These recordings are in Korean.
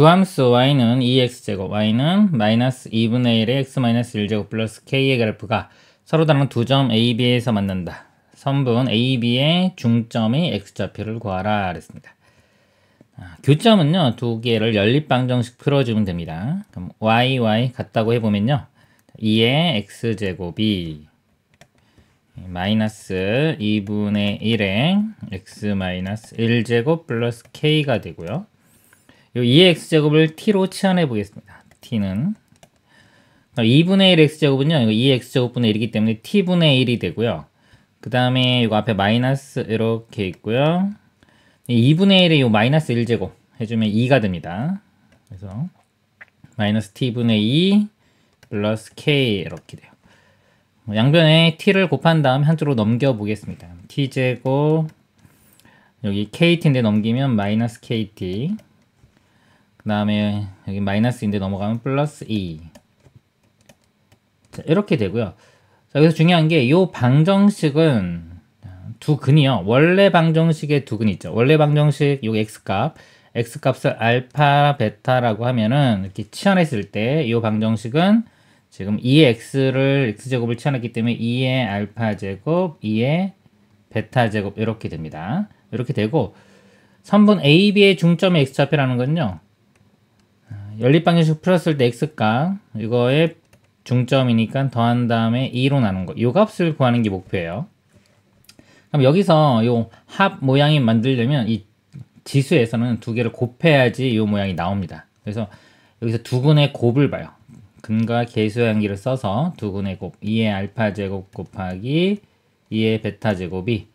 두 함수 y는 2x제곱, y는 마이너스 2분의 1의 x 마이너스 1제곱 플러스 k의 그래프가 서로 다른 두 점 a, b에서 만난다. 선분 a, b의 중점의 x좌표를 구하라 그랬습니다. 교점은요, 두 개를 연립방정식 풀어주면 됩니다. 그럼 y 같다고 해보면요, 2의 x제곱이 마이너스 2분의 1의 x 마이너스 1제곱 플러스 k가 되고요. 이 2의 x제곱을 t로 치환해 보겠습니다. t는 2분의 1 x제곱은요, 이거 2의 x제곱분의 1이기 때문에 t분의 1이 되고요. 그 다음에 이거 앞에 마이너스 이렇게 있고요. 2분의 1에 이 마이너스 1제곱 해주면 2가 됩니다. 그래서 마이너스 t분의 2 플러스 k 이렇게 돼요. 양변에 t를 곱한 다음 한쪽으로 넘겨 보겠습니다. t제곱 여기 kt인데 넘기면 마이너스 kt, 그 다음에 여기 마이너스인데 넘어가면 플러스 2. 자, 이렇게 되고요. 자, 여기서 중요한 게 이 방정식은 두 근이요. 원래 방정식의 두 근이 있죠. 원래 방정식 요 x값을 알파, 베타라고 하면은 이렇게 치환했을 때 이 방정식은 지금 2의 x제곱을 치환했기 때문에 2의 알파 제곱, 2의 베타 제곱 이렇게 됩니다. 이렇게 되고 선분 a, b의 중점의 x좌표라는 건요, 연립방정식 풀었을 때 x값 이거의 중점이니까 더한 다음에 2로 나눈 거, 이 값을 구하는 게 목표예요. 그럼 여기서 요 합 모양이 만들려면 이 지수에서는 두 개를 곱해야지 이 모양이 나옵니다. 그래서 여기서 두 근의 곱을 봐요. 근과 계수의 한기를 써서 두 근의 곱, 2의 알파 제곱 곱하기 2의 베타 제곱이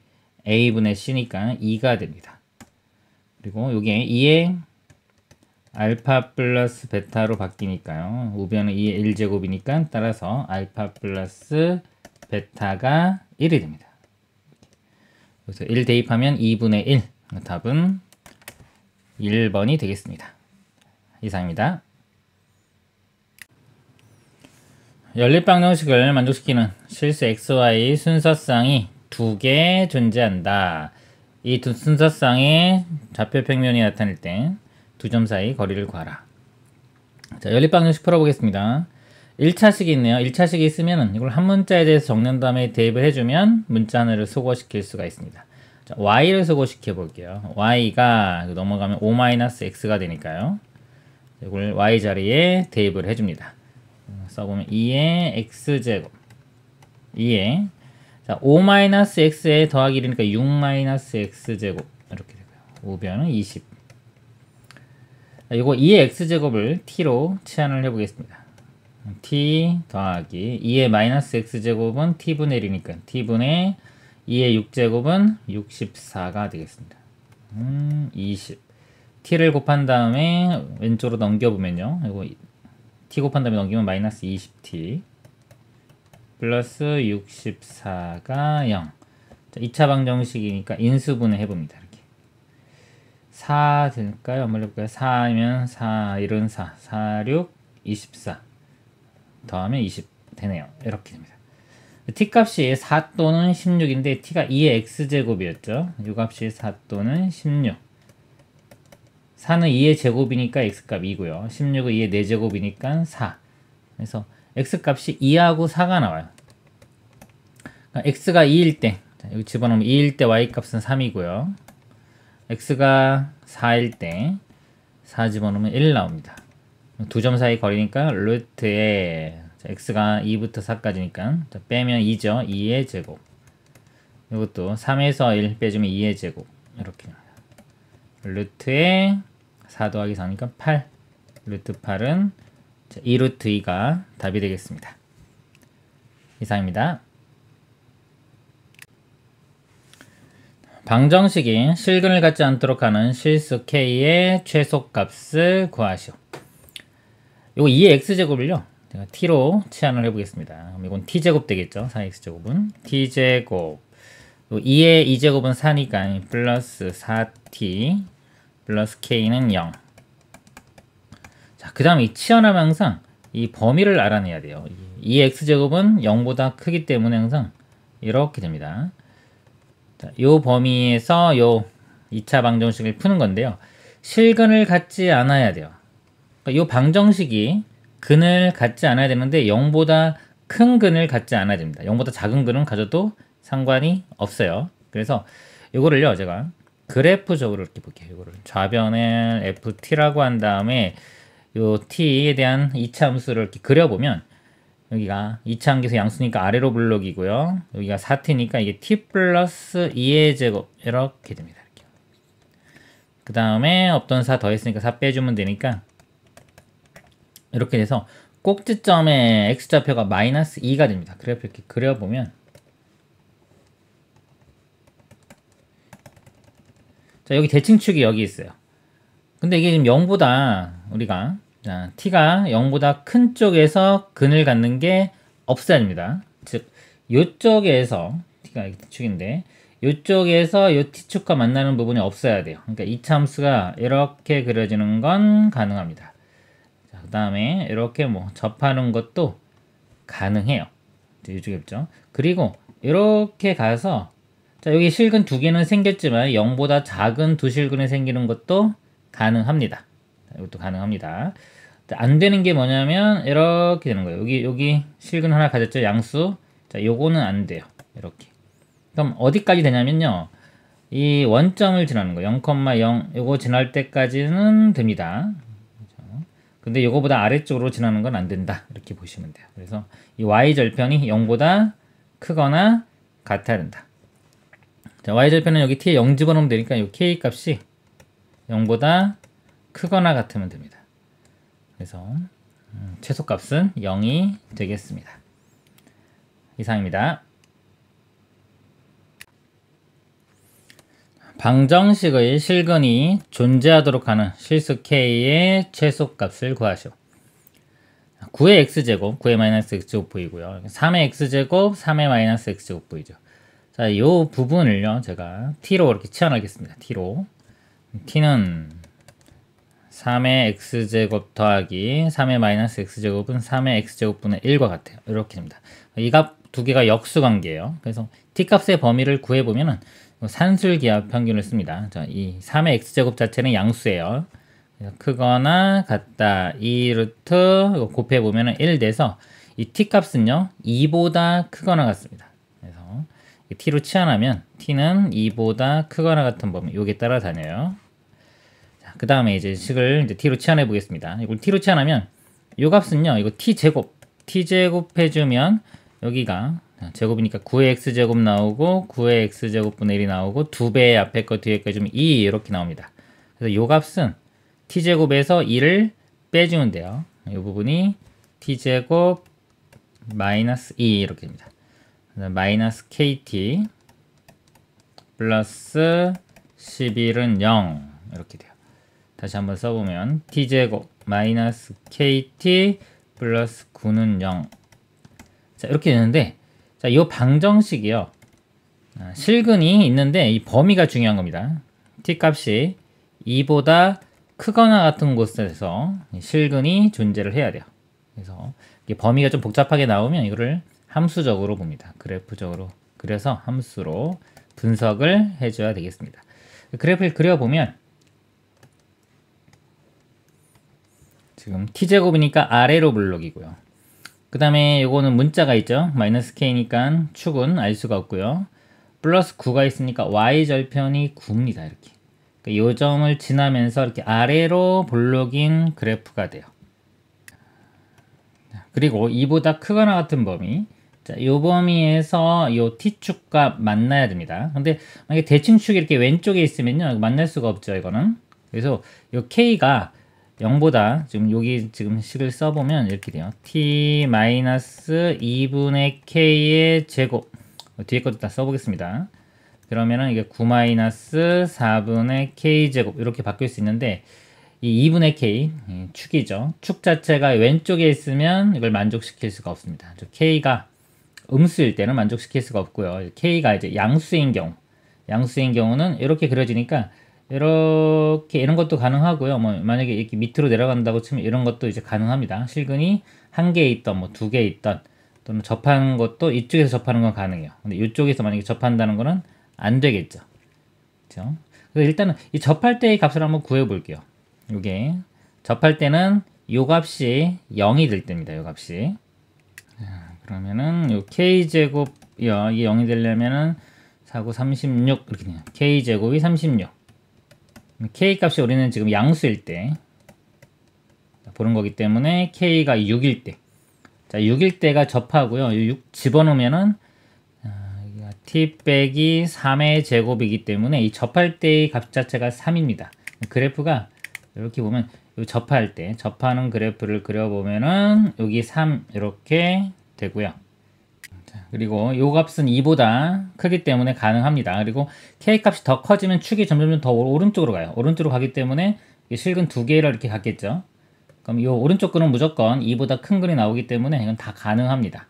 a분의 c니까 2가 됩니다. 그리고 이게 2의 알파 플러스 베타로 바뀌니까요, 우변은 2의 1제곱이니까 따라서 알파 플러스 베타가 1이 됩니다. 그래서 1 대입하면 2분의 1, 답은 1번이 되겠습니다. 이상입니다. 연립방정식을 만족시키는 실수 xy 순서쌍이 두 개 존재한다. 이 두 순서쌍의 좌표 평면이 나타날 때 두 점 사이 거리를 구하라. 자, 연립방정식 풀어보겠습니다. 1차식이 있네요. 1차식이 있으면 이걸 한 문자에 대해서 적는 다음에 대입을 해주면 문자 하나를 소거시킬 수가 있습니다. 자, y를 소거시켜 볼게요. y가 넘어가면 5-x가 되니까요, 이걸 y 자리에 대입을 해줍니다. 써보면 2의 x제곱 2의, 자, 5-x에 더하기 1이니까 6-x제곱 이렇게 되고요. 우변은 20. 이거 2의 x제곱을 t로 치환을 해보겠습니다. t 더하기 2의 마이너스 x제곱은 t분의 1이니까 t분의 2의 6제곱은 64가 되겠습니다. 20. t를 곱한 다음에 왼쪽으로 넘겨보면요, 이거 t 곱한 다음에 넘기면 마이너스 20t 플러스 64가 0. 자, 2차 방정식이니까 인수분해 해봅니다. 이렇게 4 될까요? 한번 해볼까요? 4면 4, 1은 4, 4, 6, 24 더하면 20 되네요. 이렇게 됩니다. t 값이 4 또는 16인데 t가 2의 x제곱이었죠. 이 값이 4 또는 16. 4는 2의 제곱이니까 x값 2고요. 16은 2의 4제곱이니까 4. 그래서 x값이 2하고 4가 나와요. 그러니까 x가 2일 때, 자, 여기 집어넣으면 2일 때 y값은 3이고요. x가 4일 때 4 집어넣으면 1 나옵니다. 두 점 사이 거리니까 루트에, 자, x가 2부터 4까지니까 자, 빼면 2죠. 2의 제곱. 이것도 3에서 1 빼주면 2의 제곱. 이렇게 나와요. 루트에 4 더하기 4니까 8. 루트 8은 2루트 2가 답이 되겠습니다. 이상입니다. 방정식이 실근을 갖지 않도록 하는 실수 k의 최소값을 구하시오. 요거 2의 x제곱을요, 제가 t로 치환을 해보겠습니다. 그럼 이건 t제곱 되겠죠. 4x제곱은 t제곱, 2의 2제곱은 4니까 플러스 4t 플러스 k는 0. 자, 그 다음에 치환하면 항상 이 범위를 알아내야 돼요. 이 x제곱은 0보다 크기 때문에 항상 이렇게 됩니다. 자, 요 범위에서 요 2차 방정식을 푸는 건데요, 실근을 갖지 않아야 돼요. 이 방정식이 근을 갖지 않아야 되는데 0보다 큰 근을 갖지 않아야 됩니다. 0보다 작은 근은 가져도 상관이 없어요. 그래서 이거를요 제가 그래프적으로 이렇게 볼게요. 이거를 좌변을 ft라고 한 다음에 요 t에 대한 이차함수를 이렇게 그려보면 여기가 이차함계수 양수니까 아래로 블록이고요. 여기가 4t니까 이게 t 플러스 2의 제곱 이렇게 됩니다. 이렇게. 그 다음에 없던 4 더했으니까 4 빼주면 되니까 이렇게 돼서 꼭지점의 x좌표가 마이너스 2가 됩니다. 그래프 이렇게 그려보면 자 여기 대칭축이 여기 있어요. 근데 이게 지금 0보다 우리가 자, t가 0보다 큰 쪽에서 근을 갖는 게 없어야 됩니다. 즉 요쪽에서 t가 t축인데 요쪽에서 요 t축과 만나는 부분이 없어야 돼요. 그러니까 이차함수가 이렇게 그려지는 건 가능합니다. 그 다음에 이렇게 뭐 접하는 것도 가능해요. 이쪽에 있죠. 그리고 이렇게 가서 자 여기 실근 두 개는 생겼지만 0보다 작은 두 실근이 생기는 것도 가능합니다. 이것도 가능합니다. 안 되는 게 뭐냐면 이렇게 되는 거예요. 여기 실근 하나 가졌죠. 양수. 자 요거는 안 돼요. 이렇게. 그럼 어디까지 되냐면요. 이 원점을 지나는 거 0,0 요거 지날 때까지는 됩니다. 근데 요거보다 아래쪽으로 지나는 건 안 된다. 이렇게 보시면 돼요. 그래서 이 y절편이 0보다 크거나 같아야 된다. 자, y절편은 여기 t에 0 집어넣으면 되니까 이 k 값이 0보다 크거나 같으면 됩니다. 그래서 최소값은 0이 되겠습니다. 이상입니다. 방정식의 실근이 존재하도록 하는 실수 k의 최소값을 구하시오. 9의 x제곱, 9의 마이너스 x제곱v이고요. 3의 x제곱, 3의 마이너스 x제곱v죠. 자, 이 부분을요, 제가 t로 이렇게 치환하겠습니다. t로. t는 3의 x제곱 더하기 3의 마이너스 x제곱은 3의 x제곱분의 1과 같아요. 이렇게 됩니다. 이 값 두 개가 역수관계예요. 그래서 t값의 범위를 구해보면은 산술기하 평균을 씁니다. 자, 이 3의 x제곱 자체는 양수예요. 크거나 같다. 2루트 곱해보면 1 돼서 이 t값은요 2보다 크거나 같습니다. 그래서 t로 치환하면 t는 2보다 크거나 같은 범위 요게 따라다녀요. 그 다음에 이제 식을 이제 t로 치환해 보겠습니다. 이걸 t로 치환하면 요 값은요 이거 t제곱 해주면 여기가 제곱이니까 9의 x제곱 나오고 9의 x제곱분의 1이 나오고 2배 앞에 거 뒤에 거 좀 2 이렇게 나옵니다. 그래서 요 값은 t제곱에서 2를 빼주면 돼요. 이 부분이 t제곱 마이너스 2 이렇게 됩니다. 마이너스 kt 플러스 11은 0 이렇게 돼요. 다시 한번 써보면 t제곱 마이너스 kt 플러스 9는 0 자 이렇게 되는데 자, 이 방정식이요. 실근이 있는데 이 범위가 중요한 겁니다. t값이 2보다 크거나 같은 곳에서 실근이 존재를 해야 돼요. 그래서 범위가 좀 복잡하게 나오면 이거를 함수적으로 봅니다. 그래프적으로 그려서 함수로 분석을 해줘야 되겠습니다. 그래프를 그려보면 지금 t제곱이니까 아래로 블록이고요. 그 다음에 요거는 문자가 있죠. 마이너스 k니까 축은 알 수가 없고요. 플러스 9가 있으니까 y절편이 9입니다. 이렇게. 그러니까 요 점을 지나면서 이렇게 아래로 볼록인 그래프가 돼요. 그리고 2보다 크거나 같은 범위. 자, 요 범위에서 요 t축과 만나야 됩니다. 근데 만약에 대칭축이 이렇게 왼쪽에 있으면요. 만날 수가 없죠. 이거는. 그래서 요 k가 0보다 지금 여기 지금 식을 써보면 이렇게 돼요. t-2분의 k의 제곱 뒤에 것도 다 써보겠습니다. 그러면은 이게 9-4분의 k 제곱 이렇게 바뀔 수 있는데 이 2분의 k 축이죠. 축 자체가 왼쪽에 있으면 이걸 만족시킬 수가 없습니다. k가 음수일 때는 만족시킬 수가 없고요. k가 이제 양수인 경우는 이렇게 그려지니까 이렇게 이런 것도 가능하고요. 뭐 만약에 이렇게 밑으로 내려간다고 치면 이런 것도 이제 가능합니다. 실근이 한 개 있던 뭐 두 개 있던 또는 접하는 것도 이쪽에서 접하는 건 가능해요. 근데 이쪽에서 만약에 접한다는 거는 안 되겠죠. 그렇죠? 그래서 일단은 이 접할 때의 값을 한번 구해 볼게요. 이게 접할 때는 요 값이 0이 될 때입니다. 요 값이. 자, 그러면은 요 k제곱 이게 0이 되려면은 4, 9, 36 이렇게 돼요. k제곱이 36. k 값이 우리는 지금 양수일 때 보는 거기 때문에 k가 6일 때. 자, 6일 때가 접하고요. 6 집어넣으면은 t 빼기 3의 제곱이기 때문에 이 접할 때의 값 자체가 3입니다. 그래프가 이렇게 보면 접할 때 접하는 그래프를 그려보면은 여기 3 이렇게 되고요. 자, 그리고 요 값은 2보다 크기 때문에 가능합니다. 그리고 k 값이 더 커지면 축이 점점 더 오른쪽으로 가요. 오른쪽으로 가기 때문에 실근 두 개를 이렇게 갖겠죠. 그럼 이 오른쪽 근은 무조건 2보다 큰 근이 나오기 때문에 이건 다 가능합니다.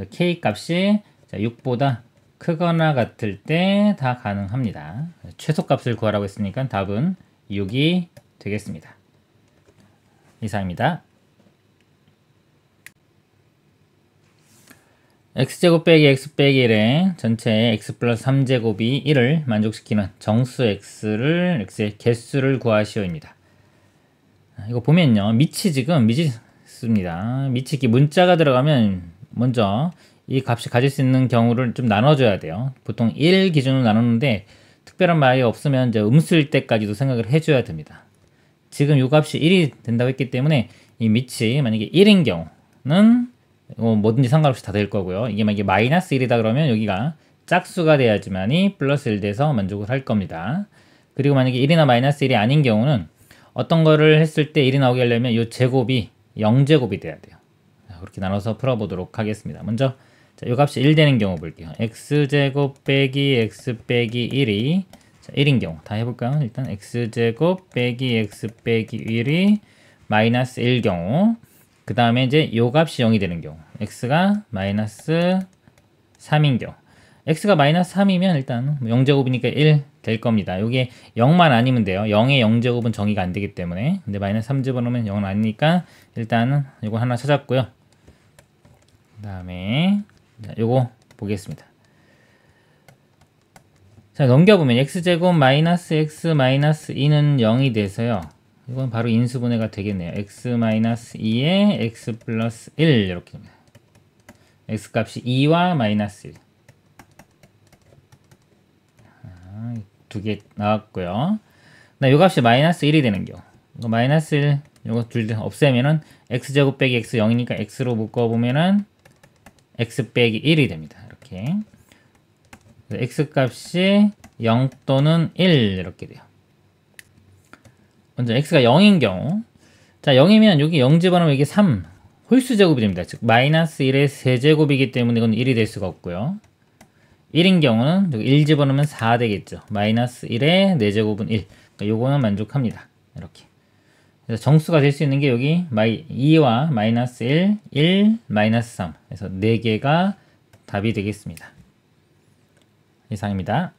k 값이 6보다 크거나 같을 때 다 가능합니다. 최소값을 구하라고 했으니까 답은 6이 되겠습니다. 이상입니다. x제곱 빼기 x 빼기 1의 전체의 x 플러스 3제곱이 1을 만족시키는 정수 x의 개수를 구하시오입니다. 이거 보면요. 밑이 지금 있습니다. 밑이 이렇게 문자가 들어가면 먼저 이 값이 가질 수 있는 경우를 좀 나눠줘야 돼요. 보통 1 기준으로 나누는데 특별한 말이 없으면 이제 음수일 때까지도 생각을 해줘야 됩니다. 지금 이 값이 1이 된다고 했기 때문에 이 밑이 만약에 1인 경우는 뭐든지 상관없이 다 될 거고요. 이게 만약에 마이너스 1이다 그러면 여기가 짝수가 돼야지만이 플러스 1 돼서 만족을 할 겁니다. 그리고 만약에 1이나 마이너스 1이 아닌 경우는 어떤 거를 했을 때 1이 나오게 하려면 이 제곱이 0제곱이 돼야 돼요. 그렇게 나눠서 풀어보도록 하겠습니다. 먼저 이 값이 1 되는 경우 볼게요. x제곱 빼기 x 빼기 1이 1인 경우 다 해볼까요? 일단 x제곱 빼기 x 빼기 1이 마이너스 1 경우 그 다음에 이제 요 값이 0이 되는 경우 x가 마이너스 3인 경우 x가 마이너스 3이면 일단 0제곱이니까 1 될 겁니다. 요게 0만 아니면 돼요. 0의 0제곱은 정의가 안 되기 때문에 근데 마이너스 3 집어넣으면 0은 아니니까 일단은 요거 하나 찾았고요. 그 다음에 요거 보겠습니다. 자, 넘겨보면 x제곱 마이너스 x 마이너스 2는 0이 돼서요. 이건 바로 인수분해가 되겠네요. x 마이너스 2에 x 플러스 1 이렇게 됩니다. x 값이 2와 마이너스 1 두 개 나왔고요. 요 값이 마이너스 1이 되는 경우 이거 마이너스 1 요거 둘 다 없애면은 x제곱 빼기 x 0이니까 x로 묶어보면은 x 빼기 1이 됩니다. 이렇게 x 값이 0 또는 1 이렇게 돼요. 먼저 x가 0인 경우 자 0이면 여기 0 집어넣으면 이게 3 홀수제곱이 됩니다. 즉 마이너스 1의 세제곱이기 때문에 이건 1이 될 수가 없고요. 1인 경우는 여기 1 집어넣으면 4 되겠죠. 마이너스 1의 4제곱은 1 그러니까 요거는 만족합니다. 이렇게 그래서 정수가 될 수 있는 게 여기 2와 마이너스 1, 1, 마이너스 3 그래서 4개가 답이 되겠습니다. 이상입니다.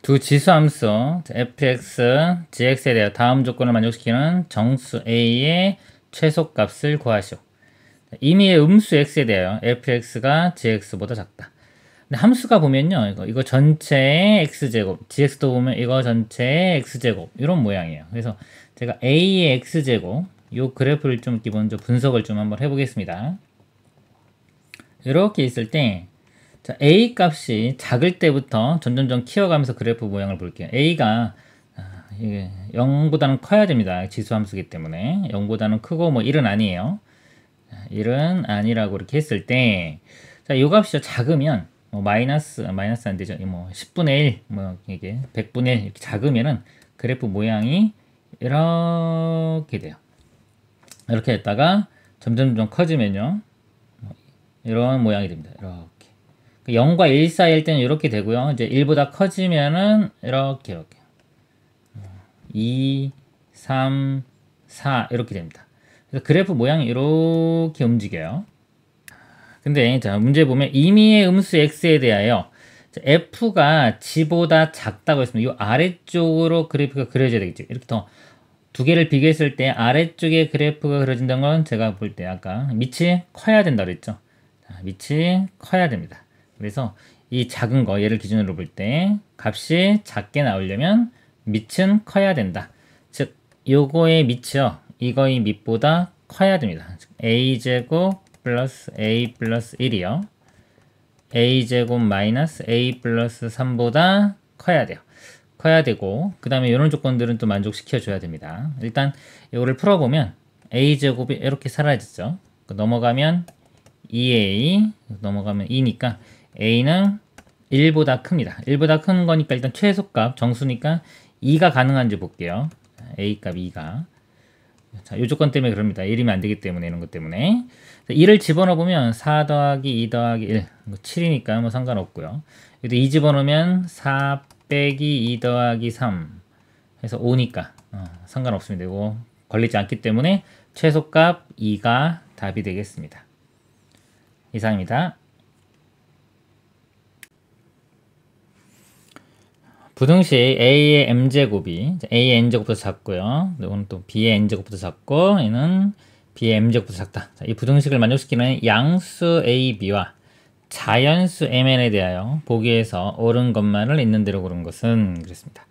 두 지수함수 fx, gx에 대하여 다음 조건을 만족시키는 정수 a의 최소값을 구하시오. 임의의 음수 x에 대하여 fx가 gx보다 작다. 근데 함수가 보면요, 이거 전체의 x제곱, gx도 보면 이거 전체의 x제곱 이런 모양이에요. 그래서 제가 a의 x제곱 요 그래프를 좀 먼저 분석을 좀 한번 해보겠습니다. 이렇게 있을 때 자, a 값이 작을 때부터 점점점 키워가면서 그래프 모양을 볼게요. a가 이게 0보다는 커야 됩니다. 지수함수기 때문에 0보다는 크고 뭐 1은 아니에요. 1은 아니라고 이렇게 했을 때 자, 요 값이 작으면 뭐 마이너스 안 되죠. 뭐 10분의 1, 뭐 이게 100분의 1 이렇게 작으면은 그래프 모양이 이렇게 돼요. 이렇게 했다가 점점 커지면요. 이런 모양이 됩니다. 이렇게. 0과 1 사이일 때는 이렇게 되고요. 이제 1보다 커지면은 이렇게 2, 3, 4 이렇게 됩니다. 그래서 그래프 모양이 이렇게 움직여요. 근데 자 문제 보면 임의의 음수 x에 대하여 f가 g보다 작다고 했으면 이 아래쪽으로 그래프가 그려져야 되겠죠. 이렇게 더 두 개를 비교했을 때 아래쪽에 그래프가 그려진다는 건 제가 볼 때 아까 밑이 커야 된다 그랬죠. 자, 밑이 커야 됩니다. 그래서 이 작은 거 얘를 기준으로 볼 때 값이 작게 나오려면 밑은 커야 된다. 즉 요거의 밑이요, 이거의 밑보다 커야 됩니다. a제곱 플러스 a 플러스 1이요, a제곱 마이너스 a 플러스 3보다 커야 돼요. 커야 되고, 그 다음에 이런 조건들은 또 만족시켜 줘야 됩니다. 일단 이거를 풀어보면 a제곱이 이렇게 사라지죠. 넘어가면 2a, 넘어가면 2니까 a는 1보다 큽니다. 1보다 큰 거니까 일단 최소값 정수니까 2가 가능한지 볼게요. a 값 2가. 자, 이 조건 때문에 그럽니다. 1이면 안 되기 때문에, 이런 것 때문에. 2를 집어넣어 보면 4 더하기 2 더하기 1, 7이니까 뭐 상관없고요. 여기도 2 집어넣으면 4 빼기 2 더하기 3 해서 5니까 상관없습니다. 이거 걸리지 않기 때문에 최소값 2가 답이 되겠습니다. 이상입니다. 부등식 a의 m제곱이 a의 n제곱보다 작고요. 이건 또 b의 n제곱보다 작고, 얘는 b의 m제곱보다 작다. 자, 이 부등식을 만족시키는 양수 a, b와 자연수 mn에 대하여 보기에서 옳은 것만을 있는 대로 고른 것은, 그랬습니다.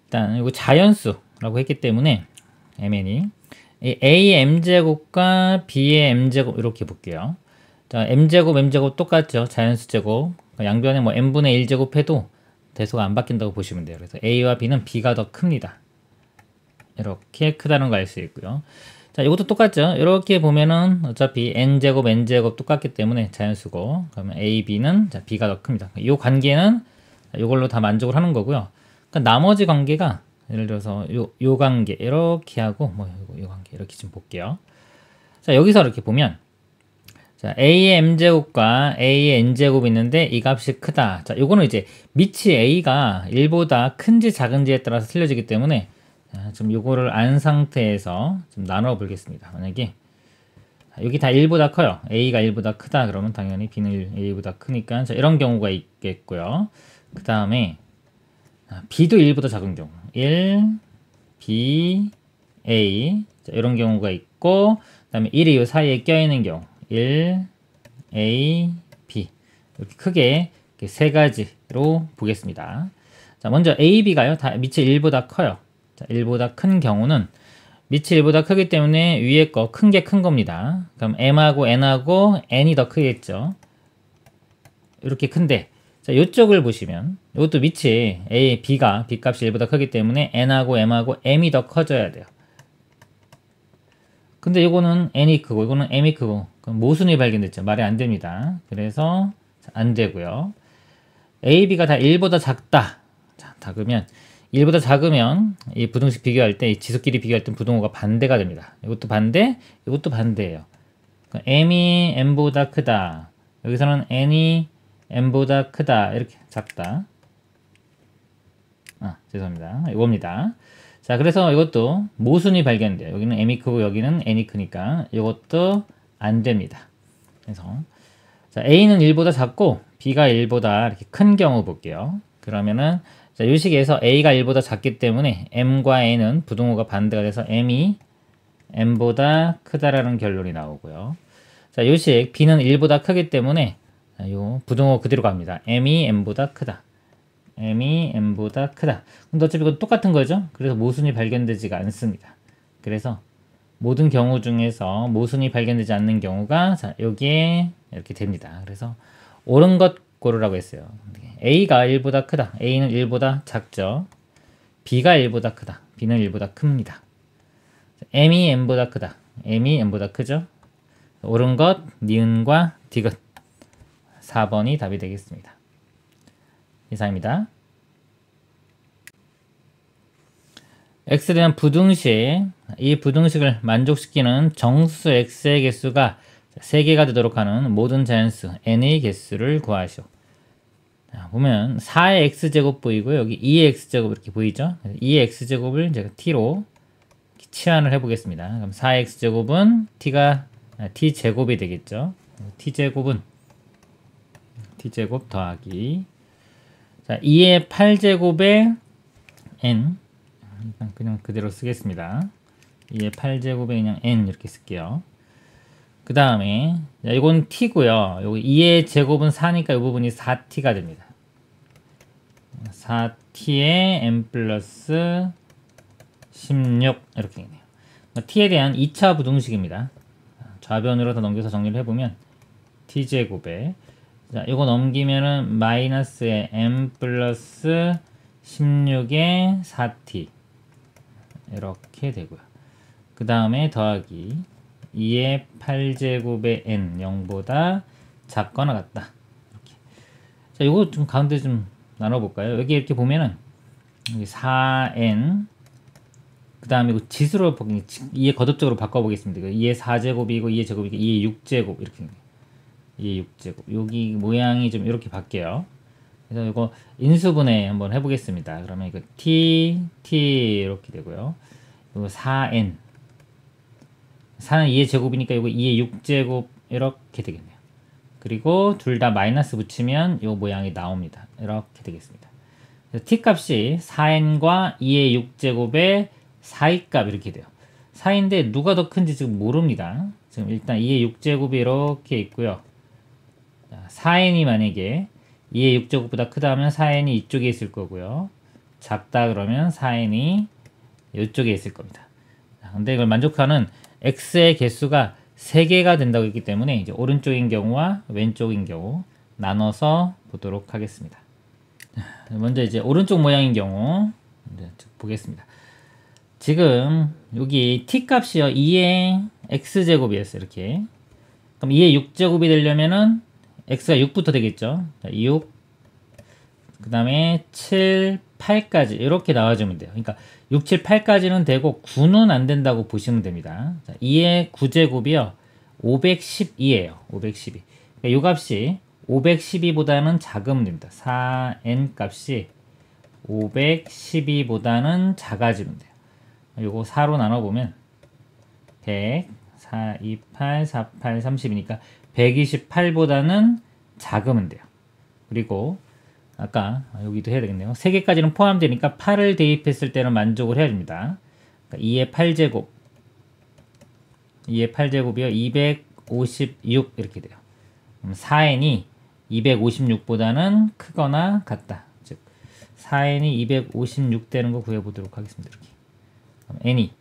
일단 이거 자연수라고 했기 때문에 mn이 a의 m제곱과 b의 m제곱 이렇게 볼게요. 자, m제곱 m제곱 똑같죠. 자연수 제곱. 양변에 뭐 n분의 1제곱 해도 대소가 안 바뀐다고 보시면 돼요. 그래서 a와 b는 b가 더 큽니다. 이렇게 크다는 거 알 수 있고요. 자, 이것도 똑같죠. 이렇게 보면은 어차피 n제곱 n제곱 똑같기 때문에 자연수고, 그러면 a, b는 자, b가 더 큽니다. 이 관계는 이걸로 다 만족을 하는 거고요. 그러니까 나머지 관계가 예를 들어서 요 관계 이렇게 하고 뭐 요 관계 이렇게 좀 볼게요. 자, 여기서 이렇게 보면 자, a의 m제곱과 a의 n제곱이 있는데 이 값이 크다. 자, 요거는 이제 밑이 a가 1보다 큰지 작은지에 따라서 틀려지기 때문에 좀 요거를 안 상태에서 좀 나눠 보겠습니다. 만약에 여기 다 1보다 커요. a가 1보다 크다 그러면 당연히 b는 1보다 크니까 자, 이런 경우가 있겠고요. 그 다음에 b도 1보다 작은 경우 1, b, a 자, 이런 경우가 있고, 그 다음에 1이 이 사이에 껴있는 경우 1, a, b 이렇게 크게 이렇게 세 가지로 보겠습니다. 자, 먼저 a, b가요 다 밑이 1보다 커요. 자, 1보다 큰 경우는 밑이 1보다 크기 때문에 위에 거 큰 게 큰 겁니다. 그럼 m하고 n하고 n이 더 크겠죠. 이렇게 큰데, 자, 이쪽을 보시면 이것도 밑이 a, b가 b값이 1보다 크기 때문에 n하고 m하고 m이 더 커져야 돼요. 근데 이거는 n이 크고 이거는 m이 크고 그럼 모순이 발견됐죠. 말이 안 됩니다. 그래서 안 되고요. a, b가 다 1보다 작다. 자, 작으면 1보다 작으면 이 부등식 비교할 때, 이 지수끼리 비교할 때 부등호가 반대가 됩니다. 이것도 반대, 이것도 반대예요. 그러니까 m이 m보다 크다. 여기서는 n이 m보다 크다. 이렇게 작다. 죄송합니다. 이겁니다. 자, 그래서 이것도 모순이 발견돼요. 여기는 m이 크고 여기는 n이 크니까 이것도 안 됩니다. 그래서 자, a는 1보다 작고 b가 1보다 이렇게 큰 경우 볼게요. 그러면은 자, 이 식에서 a가 1보다 작기 때문에 m과 n은 부등호가 반대가 돼서 m이 m보다 크다라는 결론이 나오고요. 자, 이 식 b는 1보다 크기 때문에 요 부등호 그대로 갑니다. m이 m보다 크다. m이 m보다 크다. 근데 어차피 이건 똑같은 거죠. 그래서 모순이 발견되지가 않습니다. 그래서 모든 경우 중에서 모순이 발견되지 않는 경우가 자, 여기에 이렇게 됩니다. 그래서 옳은 것 고르라고 했어요. a가 1보다 크다. a는 1보다 작죠. b가 1보다 크다. b는 1보다 큽니다. m이 m보다 크다. m이 m보다 크죠. 옳은 것 니은과 디귿 4번이 답이 되겠습니다. 이상입니다. x에 대한 부등식, 이 부등식을 만족시키는 정수 x의 개수가 3개가 되도록 하는 모든 자연수 n의 개수를 구하시오. 자, 보면 4의 x제곱 보이고 여기 2의 x제곱 이렇게 보이죠? 2의 x제곱을 제가 t로 치환을 해보겠습니다. 그럼 4의 x제곱은 t제곱이 되겠죠? t제곱은 t제곱 더하기 자, 2의 8제곱에 n 일단 그냥 그대로 쓰겠습니다. 2의 8제곱에 그냥 n 이렇게 쓸게요. 그 다음에 이건 t고요. 여기 2의 제곱은 4니까 이 부분이 4t가 됩니다. 4t에 n 플러스 16 이렇게 되네요. t에 대한 2차 부등식입니다. 좌변으로 더 넘겨서 정리를 해보면 t제곱에 자, 이거 넘기면은 마이너스에 n 플러스 16에 4t 이렇게 되고요. 그 다음에 더하기 2의 8제곱의 n 0보다 작거나 같다. 이렇게. 자, 이거 좀 가운데 좀 나눠볼까요? 여기 이렇게 보면은 여기 4n 그 다음에 이거 지수로 2의 거듭적으로 바꿔보겠습니다. 2의 4제곱이고 2의 제곱이고 2의 6제곱 이렇게 2의 6제곱 여기 모양이 좀 이렇게 바뀌어요. 그래서 이거 인수분해 한번 해보겠습니다. 그러면 이거 t 이렇게 되고요. 이거 4n 4는 2의 제곱이니까 이거 2의 6제곱 이렇게 되겠네요. 그리고 둘 다 마이너스 붙이면 이 모양이 나옵니다. 이렇게 되겠습니다. 그래서 t 값이 4n과 2의 6제곱의 사이값 이렇게 돼요. 4인데 누가 더 큰지 지금 모릅니다. 지금 일단 2의 6제곱이 이렇게 있고요. 4n이 만약에 2의 6제곱보다 크다 하면 4n이 이쪽에 있을 거고요. 작다 그러면 4n이 이쪽에 있을 겁니다. 근데 이걸 만족하는 x의 개수가 3개가 된다고 했기 때문에 이제 오른쪽인 경우와 왼쪽인 경우 나눠서 보도록 하겠습니다. 먼저 이제 오른쪽 모양인 경우 보겠습니다. 지금 여기 t 값이요 2의 x제곱이었어요. 이렇게 그럼 2의 6제곱이 되려면은 x가 6부터 되겠죠. 자, 6 그 다음에 7, 8까지 이렇게 나와주면 돼요. 그러니까 6, 7, 8까지는 되고 9는 안 된다고 보시면 됩니다. 자, 2의 9제곱이요 512예요. 512. 그러니까 이 값이 512보다는 작으면 됩니다. 4n 값이 512보다는 작아지면 돼요. 요거 4로 나눠보면 100, 4, 2, 8, 4, 8, 30이니까 128보다는 작으면 돼요. 그리고 아까 여기도 해야 되겠네요. 3개까지는 포함되니까 8을 대입했을 때는 만족을 해야 됩니다. 그러니까 2의 8제곱 2의 8제곱이요 256 이렇게 돼요. 그럼 4n이 256보다는 크거나 같다. 즉 4n이 256 되는 거 구해보도록 하겠습니다. 이렇게 그럼 n이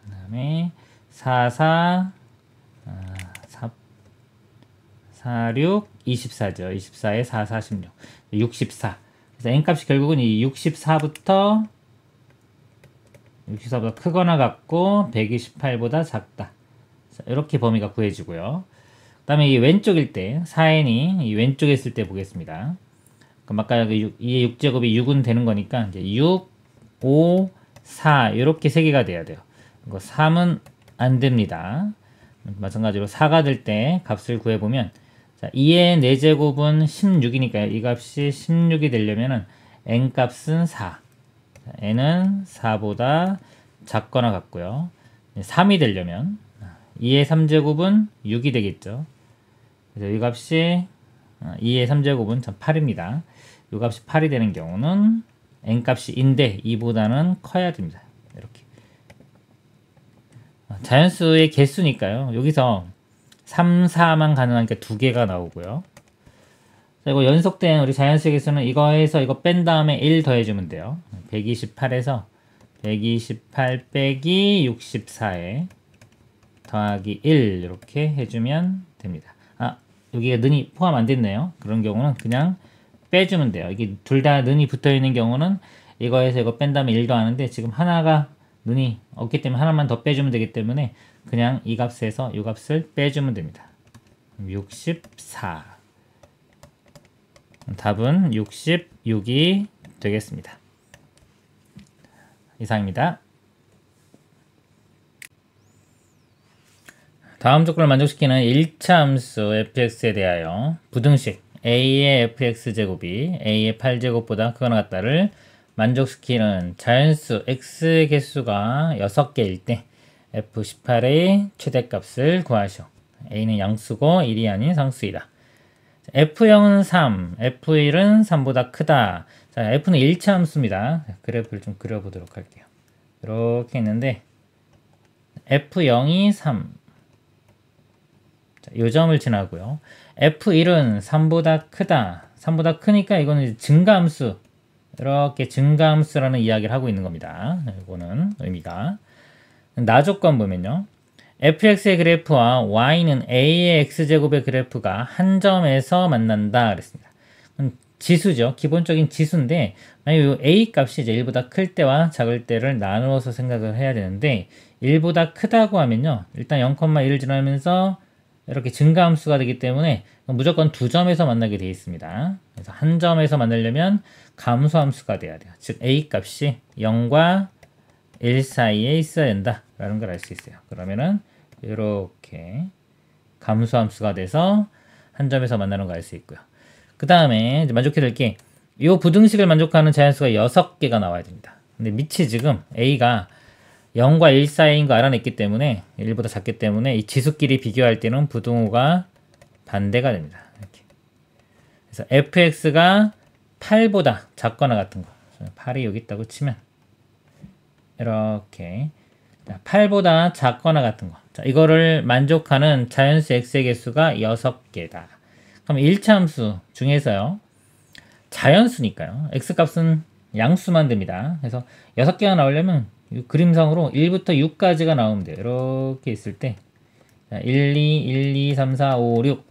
그 다음에 44 46 24죠. 24에 4, 46 64. 그래서 n값이 결국은 이 64보다 크거나 같고 128보다 작다. 자, 이렇게 범위가 구해지고요. 그 다음에 이 왼쪽일 때 4n이 이 왼쪽에 있을 때 보겠습니다. 그럼 아까 2의 6제곱이 6은 되는 거니까 이제 6, 5, 4 이렇게 3개가 돼야 돼요. 이거 3은 안 됩니다. 마찬가지로 4가 될 때 값을 구해보면 자, 2의 4제곱은 16이니까요. 이 값이 16이 되려면은 n 값은 4. 자, n은 4보다 작거나 같고요. 3이 되려면 2의 3제곱은 6이 되겠죠. 그래서 이 값이 2의 3제곱은 8입니다. 이 값이 8이 되는 경우는 n 값이 인데 2보다는 커야 됩니다. 이렇게. 자연수의 개수니까요. 여기서 3, 4만 가능하니까 2개가 나오고요. 자, 이거 연속된 우리 자연수의 개수는 이거에서 이거 뺀 다음에 1 더해주면 돼요. 128에서 128 빼기 64에 더하기 1 이렇게 해주면 됩니다. 아, 여기가 는이 포함 안 됐네요. 그런 경우는 그냥 빼주면 돼요. 이게 둘 다 는이 붙어 있는 경우는 이거에서 이거 뺀 다음에 1 더하는데 지금 하나가 는이 없기 때문에 하나만 더 빼주면 되기 때문에 그냥 이 값에서 이 값을 빼주면 됩니다. 64. 답은 66이 되겠습니다. 이상입니다. 다음 조건을 만족시키는 1차 함수 fx에 대하여 부등식 a의 fx제곱이 a의 8제곱보다 크거나 같다를 만족시키는 자연수 x의 개수가 6개일 때 f18의 최대값을 구하시오. a는 양수고 1이 아닌 상수이다. f0은 3, f1은 3보다 크다. 자, f는 1차 함수입니다. 그래프를 좀 그려보도록 할게요. 이렇게 있는데 f0이 3, 자, 요 점을 지나고요. f1은 3보다 크다. 3보다 크니까 이거는 이제 증가함수, 이렇게 증가함수라는 이야기를 하고 있는 겁니다. 이거는 의미가. 나조건 보면요. fx의 그래프와 y는 a의 x제곱의 그래프가 한 점에서 만난다 그랬습니다. 지수죠. 기본적인 지수인데 만약에 이 a 값이 이제 1보다 클 때와 작을 때를 나누어서 생각을 해야 되는데 1보다 크다고 하면요. 일단 0,1을 지나면서 이렇게 증가함수가 되기 때문에 무조건 두 점에서 만나게 되어 있습니다. 그래서 한 점에서 만나려면 감소함수가 돼야 돼요. 즉 a 값이 0과 1 사이에 있어야 된다라는 걸 알 수 있어요. 그러면은 이렇게 감소함수가 돼서 한 점에서 만나는 걸 알 수 있고요. 그 다음에 만족해야 될 게 이 부등식을 만족하는 자연수가 6개가 나와야 됩니다. 근데 밑이 지금 a가 0과 1 사이인 거 알아냈기 때문에 1보다 작기 때문에 이 지수끼리 비교할 때는 부등호가 반대가 됩니다. 이렇게. 그래서 fx가 8보다 작거나 같은 거 8이 여기 있다고 치면 이렇게 8보다 작거나 같은 거 자, 이거를 만족하는 자연수 x의 개수가 6개다. 그럼 1차 함수 중에서요 자연수니까요 x값은 양수만 됩니다. 그래서 6개가 나오려면 그림상으로 1부터 6까지가 나오면 돼요. 이렇게 있을 때 1, 2, 1, 2, 3, 4, 5, 6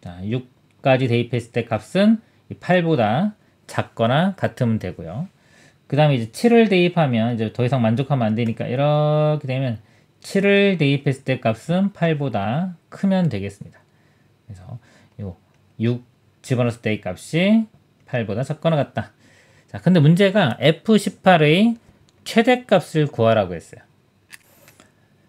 자, 6까지 대입했을 때 값은 8보다 작거나 같으면 되고요. 그 다음에 이제 7을 대입하면 이제 더 이상 만족하면 안 되니까 이렇게 되면 7을 대입했을 때 값은 8보다 크면 되겠습니다. 그래서 요 6 집어넣었을 때의 값이 8보다 작거나 같다. 자, 근데 문제가 f18의 최대값을 구하라고 했어요.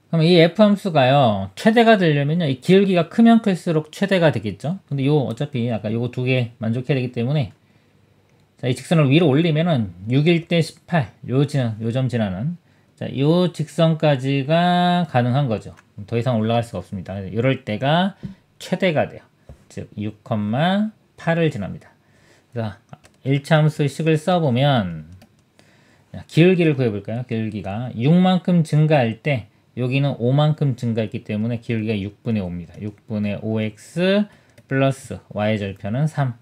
그럼 이 f 함수가요 최대가 되려면요 이 기울기가 크면 클수록 최대가 되겠죠. 근데 요 어차피 아까 요거 두 개 만족해야 되기 때문에 자, 이 직선을 위로 올리면은 6일 때 18 요 점 지나는 자, 요 직선까지가 가능한 거죠. 더 이상 올라갈 수가 없습니다. 이럴 때가 최대가 돼요. 즉 6,8을 지납니다. 그래서 1차 함수의 식을 써보면 기울기를 구해볼까요? 기울기가 6만큼 증가할 때 여기는 5만큼 증가했기 때문에 기울기가 6분의 5입니다. 6분의 5x 플러스 y절편은 3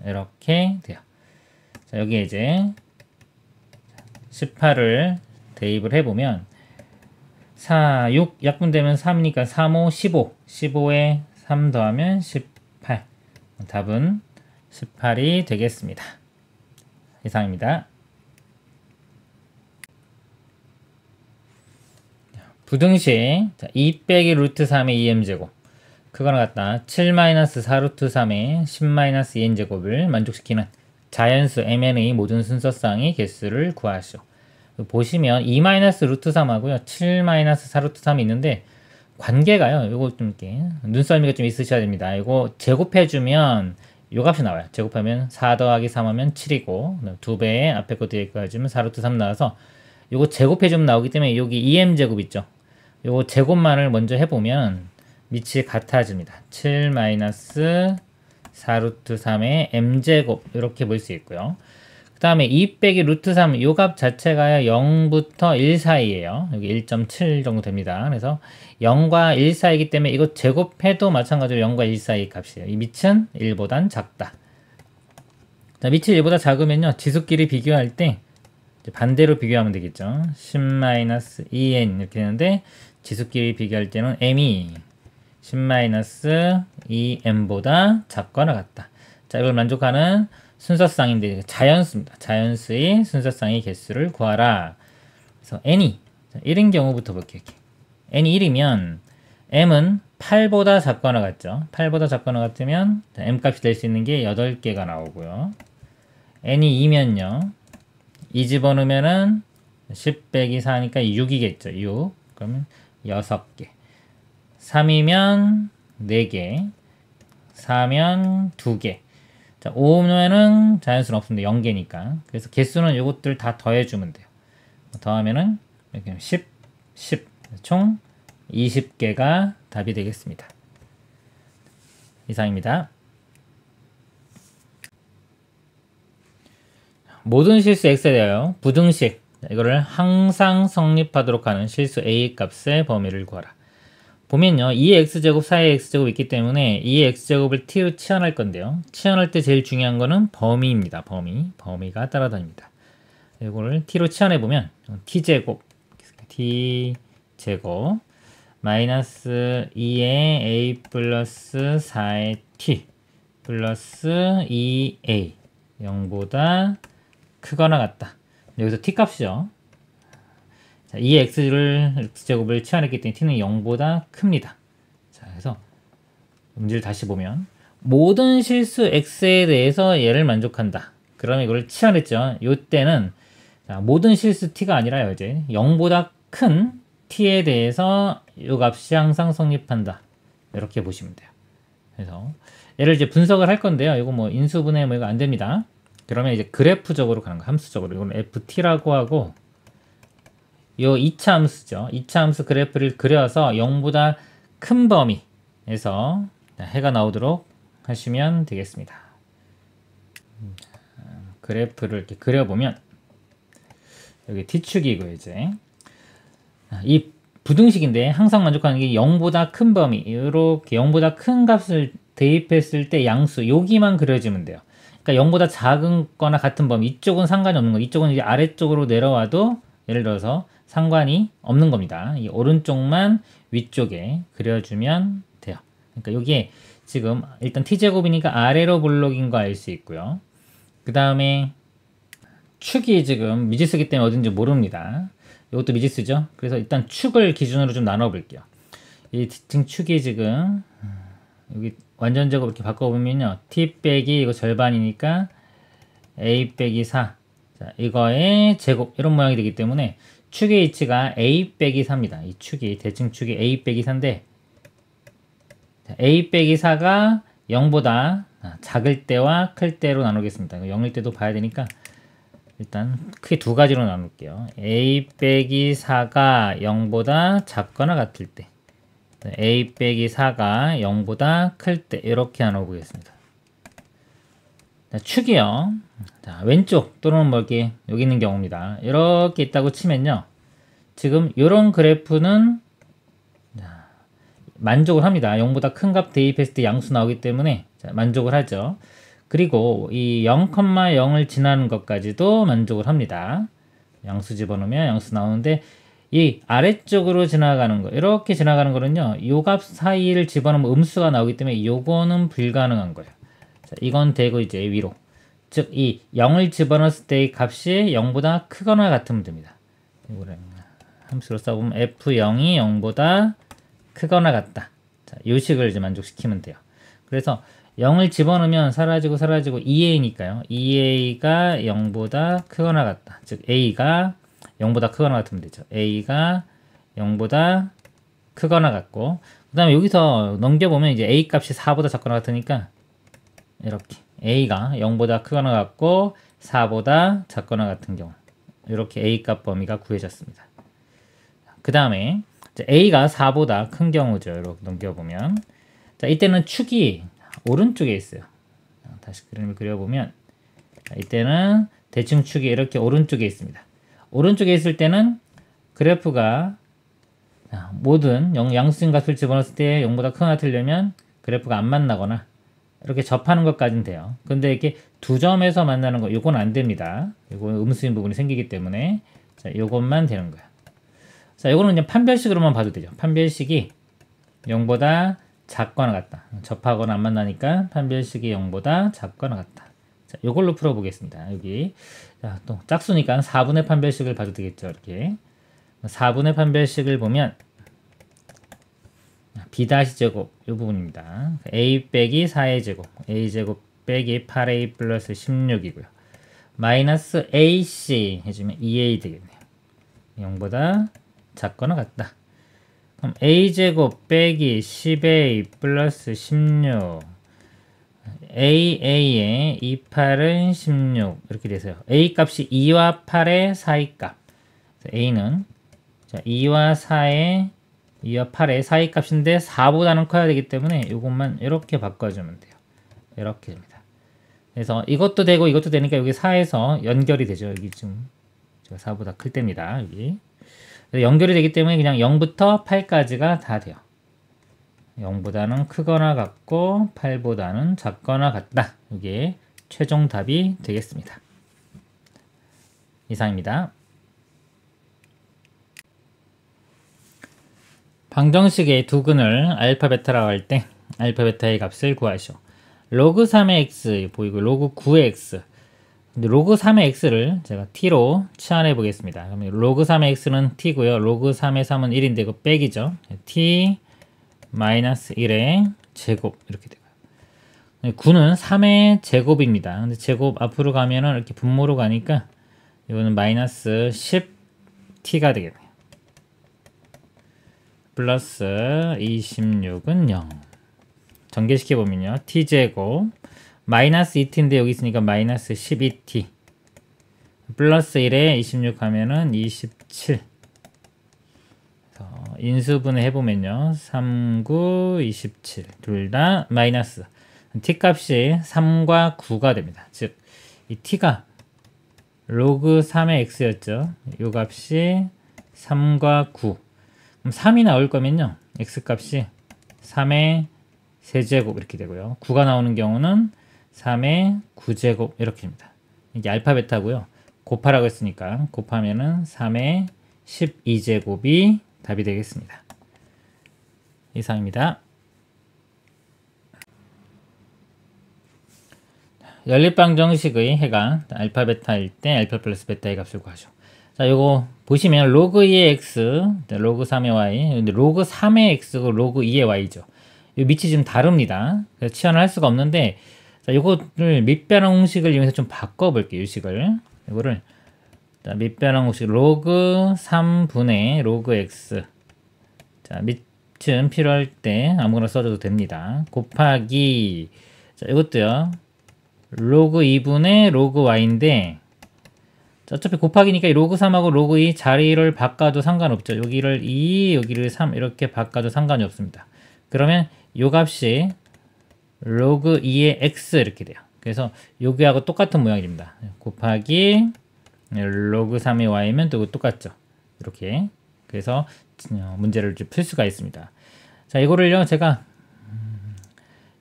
이렇게 돼요. 자, 여기에 이제 18을 대입을 해보면 4, 6 약분되면 3이니까 3, 5, 15 15에 3 더하면 18 답은 18이 되겠습니다. 이상입니다. 부등식 2 빼기 루트 3의 2m제곱 그거랑 같다 7-4 루트 3의 10-2n제곱을 만족시키는 자연수 mn의 모든 순서쌍의 개수를 구하시오. 보시면 2 루트 3하고요 7-4 루트 3이 있는데 관계가요 요거 좀 이렇게 눈썰미가 좀 있으셔야 됩니다. 이거 제곱해주면 요 값이 나와요. 제곱하면 4 더하기 3 하면 7이고 2배에 앞에 거 뒤에 거 해주면 4 루트 3 나와서 요거 제곱해주면 나오기 때문에 여기 2m제곱 있죠. 요거 제곱만을 먼저 해보면 밑이 같아집니다. 7-4 루트 3의 m제곱 이렇게 볼 수 있고요. 그 다음에 2 빼기 루트 3 요 값 자체가 0부터 1 사이에요. 여기 1.7 정도 됩니다. 그래서 0과 1 사이이기 때문에 이거 제곱해도 마찬가지로 0과 1 사이 값이에요. 이 밑은 1보단 작다. 자, 밑이 1보다 작으면요 지수끼리 비교할 때 반대로 비교하면 되겠죠. 10-2n 이렇게 되는데 지수끼리 비교할 때는 m이 10-2m보다 작거나 같다. 자, 이걸 만족하는 순서쌍인데 자연수입니다. 자연수의 순서쌍의 개수를 구하라. 그래서 n이 1인 경우부터 볼게요. n이 1이면 m은 8보다 작거나 같죠. 8보다 작거나 같으면 m값이 될 수 있는 게 8개가 나오고요. n이 2면요. 2 집어넣으면은 10 빼기 4니까 6이겠죠. 6. 그러면 6개. 3이면 4개. 4면 2개. 자, 5면은 자연수는 없습니다. 0개니까. 그래서 개수는 이것들 다 더해주면 돼요. 더하면은 이렇게 10, 10. 총 20개가 답이 되겠습니다. 이상입니다. 모든 실수 x에 대하여 부등식 이거를 항상 성립하도록 하는 실수 a 값의 범위를 구하라. 보면요. 2x제곱, 4x제곱 있기 때문에 2x제곱을 t로 치환할 건데요. 치환할 때 제일 중요한 거는 범위입니다. 범위가 따라다닙니다. 이거를 t로 치환해보면 t제곱 마이너스 2의 a 플러스 4의 t 플러스 2a 0보다 크거나 같다. 여기서 t 값이죠. 자, 2x를 x제곱을 치환했기 때문에 t는 0보다 큽니다. 자, 그래서 문제를 다시 보면 모든 실수 x에 대해서 얘를 만족한다. 그러면 이걸 치환했죠. 이때는 모든 실수 t가 아니라요. 이제 0보다 큰 t에 대해서 이 값이 항상 성립한다. 이렇게 보시면 돼요. 그래서 얘를 이제 분석을 할 건데요. 이거 뭐 인수분해 뭐 이거 안 됩니다. 그러면 이제 그래프적으로 가는 거, 함수적으로. 이건 ft라고 하고 요 2차 함수죠. 2차 함수 그래프를 그려서 0보다 큰 범위에서 해가 나오도록 하시면 되겠습니다. 그래프를 이렇게 그려보면 여기 t축이고 이제 이 부등식인데 항상 만족하는 게 0보다 큰 범위, 이렇게 0보다 큰 값을 대입했을 때 양수 여기만 그려지면 돼요. 그러니까 0보다 작은 거나 같은 범위, 이쪽은 상관이 없는 거, 이쪽은 이제 아래쪽으로 내려와도 예를 들어서 상관이 없는 겁니다. 이 오른쪽만 위쪽에 그려주면 돼요. 그러니까 여기에 지금 일단 t제곱이니까 아래로 볼록인 거 알 수 있고요. 그 다음에 축이 지금 미지수기 때문에 어딘지 모릅니다. 이것도 미지수죠. 그래서 일단 축을 기준으로 좀 나눠 볼게요. 이 지금 축이 지금 여기 완전 제곱 이렇게 바꿔보면요. t 빼기 이거 절반이니까 a 빼기 4. 자, 이거의 제곱 이런 모양이 되기 때문에 축의 위치가 a 빼기 4입니다. 이 축이 대칭 축이 a 빼기 4인데 a 빼기 4가 0보다 작을 때와 클 때로 나누겠습니다. 0일 때도 봐야 되니까 일단 크게 두 가지로 나눌게요. a 빼기 4가 0보다 작거나 같을 때, a 빼기 4가 0보다 클 때, 이렇게 나눠보겠습니다. 자, 축이요. 자, 왼쪽 또는 뭐 이렇게 여기 있는 경우입니다. 이렇게 있다고 치면요. 지금 이런 그래프는 만족을 합니다. 0보다 큰 값 대입했을 때 양수 나오기 때문에 만족을 하죠. 그리고 이 0,0을 지나는 것까지도 만족을 합니다. 양수 집어넣으면 양수 나오는데 이 아래쪽으로 지나가는 거, 이렇게 지나가는 거는요, 요 값 사이를 집어넣으면 음수가 나오기 때문에 요거는 불가능한 거예요. 자, 이건 되고 이제 위로. 즉, 이 0을 집어넣었을 때의 값이 0보다 크거나 같으면 됩니다. 이거를 함수로 써보면 f0이 0보다 크거나 같다. 자, 요 식을 이제 만족시키면 돼요. 그래서 0을 집어넣으면 사라지고 2a니까요. 2a가 0보다 크거나 같다. 즉 a가 0보다 크거나 같으면 되죠. a가 0보다 크거나 같고, 그 다음에 여기서 넘겨보면 이제 a 값이 4보다 작거나 같으니까 이렇게 a가 0보다 크거나 같고 4보다 작거나 같은 경우, 이렇게 a 값 범위가 구해졌습니다. 그 다음에 a가 4보다 큰 경우죠. 이렇게 넘겨보면, 자, 이때는 축이 오른쪽에 있어요. 다시 그림을 그려보면, 이때는 대칭 축이 이렇게 오른쪽에 있습니다. 오른쪽에 있을 때는 그래프가 모든 양수인 값을 집어넣었을 때 0보다 크거나 같으려면 그래프가 안 만나거나 이렇게 접하는 것까지는 돼요. 근데 이렇게 두 점에서 만나는 거, 요건 안 됩니다. 요거 음수인 부분이 생기기 때문에, 자, 요것만 되는 거예요. 자, 요거는 그냥 판별식으로만 봐도 되죠. 판별식이 0보다 작거나 같다. 접하거나 안 만나니까 판별식이 0보다 작거나 같다. 자, 요걸로 풀어보겠습니다. 여기. 자, 또 짝수니까 4분의 판별식을 봐도 되겠죠. 이렇게. 4분의 판별식을 보면 b-제곱 이 부분입니다. a 빼기 4의 제곱, a 제곱 빼기 8a 플러스 16이고요. 마이너스 ac 해주면 2a 되겠네요. 0보다 작거나 같다. 그럼 a제곱 빼기 10a 플러스 16 a의 28은 16 이렇게 돼서요. a 값이 2와 8의 사이 값. a는 2와 8의 사이 값인데 4보다는 커야 되기 때문에 이것만 이렇게 바꿔주면 돼요. 이렇게 됩니다. 그래서 이것도 되고 이것도 되니까 여기 4에서 연결이 되죠. 여기 지금 4보다 클 때입니다. 여기. 연결이 되기 때문에 그냥 0부터 8까지가 다 돼요. 0보다는 크거나 같고 8보다는 작거나 같다. 이게 최종 답이 되겠습니다. 이상입니다. 방정식의 두근을 알파 베타라고 할 때 알파 베타의 값을 구하시오. 로그 3의 x 보이고 로그 9의 x. 근데 로그 3의 x를 제가 t로 치환해 보겠습니다. 그러면 로그 3의 x는 t고요. 로그 3의 3은 1인데 이거 빼기죠. t 마이너스 1의 제곱 이렇게 되고요. 9는 3의 제곱입니다. 근데 제곱 앞으로 가면은 이렇게 분모로 가니까 이거는 마이너스 10t가 되겠네요. 플러스 26은 0. 전개시켜보면요. t제곱 마이너스 2t인데 여기 있으니까 마이너스 12t 플러스 1에 26 하면은 27. 인수분해 해보면요. 3, 9, 27 둘 다 마이너스 t 값이 3과 9가 됩니다. 즉 이 t가 로그 3의 x였죠. 이 값이 3과 9. 그럼 3이 나올 거면요. x 값이 3의 세제곱 이렇게 되고요. 9가 나오는 경우는 3의 9제곱 이렇게 됩니다. 이게 알파 베타고요. 곱하라고 했으니까 곱하면은 3의 12제곱이 답이 되겠습니다. 이상입니다. 연립방정식의 해가 알파 베타일 때 알파 플러스 베타의 값을 구하죠. 자, 요거 보시면 로그 2의 x, 로그 3의 y, 근데 로그 3의 x고 로그 2의 y죠. 이 밑이 좀 다릅니다. 그래서 치환을 할 수가 없는데, 자, 요거를 밑변환 공식을 이용해서 좀 바꿔볼게요. 이 식을. 이거를 자, 밑변환 공식 로그 3분의 로그 x. 자, 밑은 필요할 때 아무거나 써줘도 됩니다. 곱하기 자, 이것도요. 로그 2분의 로그 y인데 자, 어차피 곱하기니까 이 로그 3하고 로그 2 자리를 바꿔도 상관없죠. 여기를 2, 여기를 3 이렇게 바꿔도 상관이 없습니다. 그러면 요 값이 로그 2의 x 이렇게 돼요. 그래서 여기하고 똑같은 모양입니다. 곱하기 로그 3의 y면 또 똑같죠. 이렇게. 그래서 문제를 풀 수가 있습니다. 자, 이거를요 제가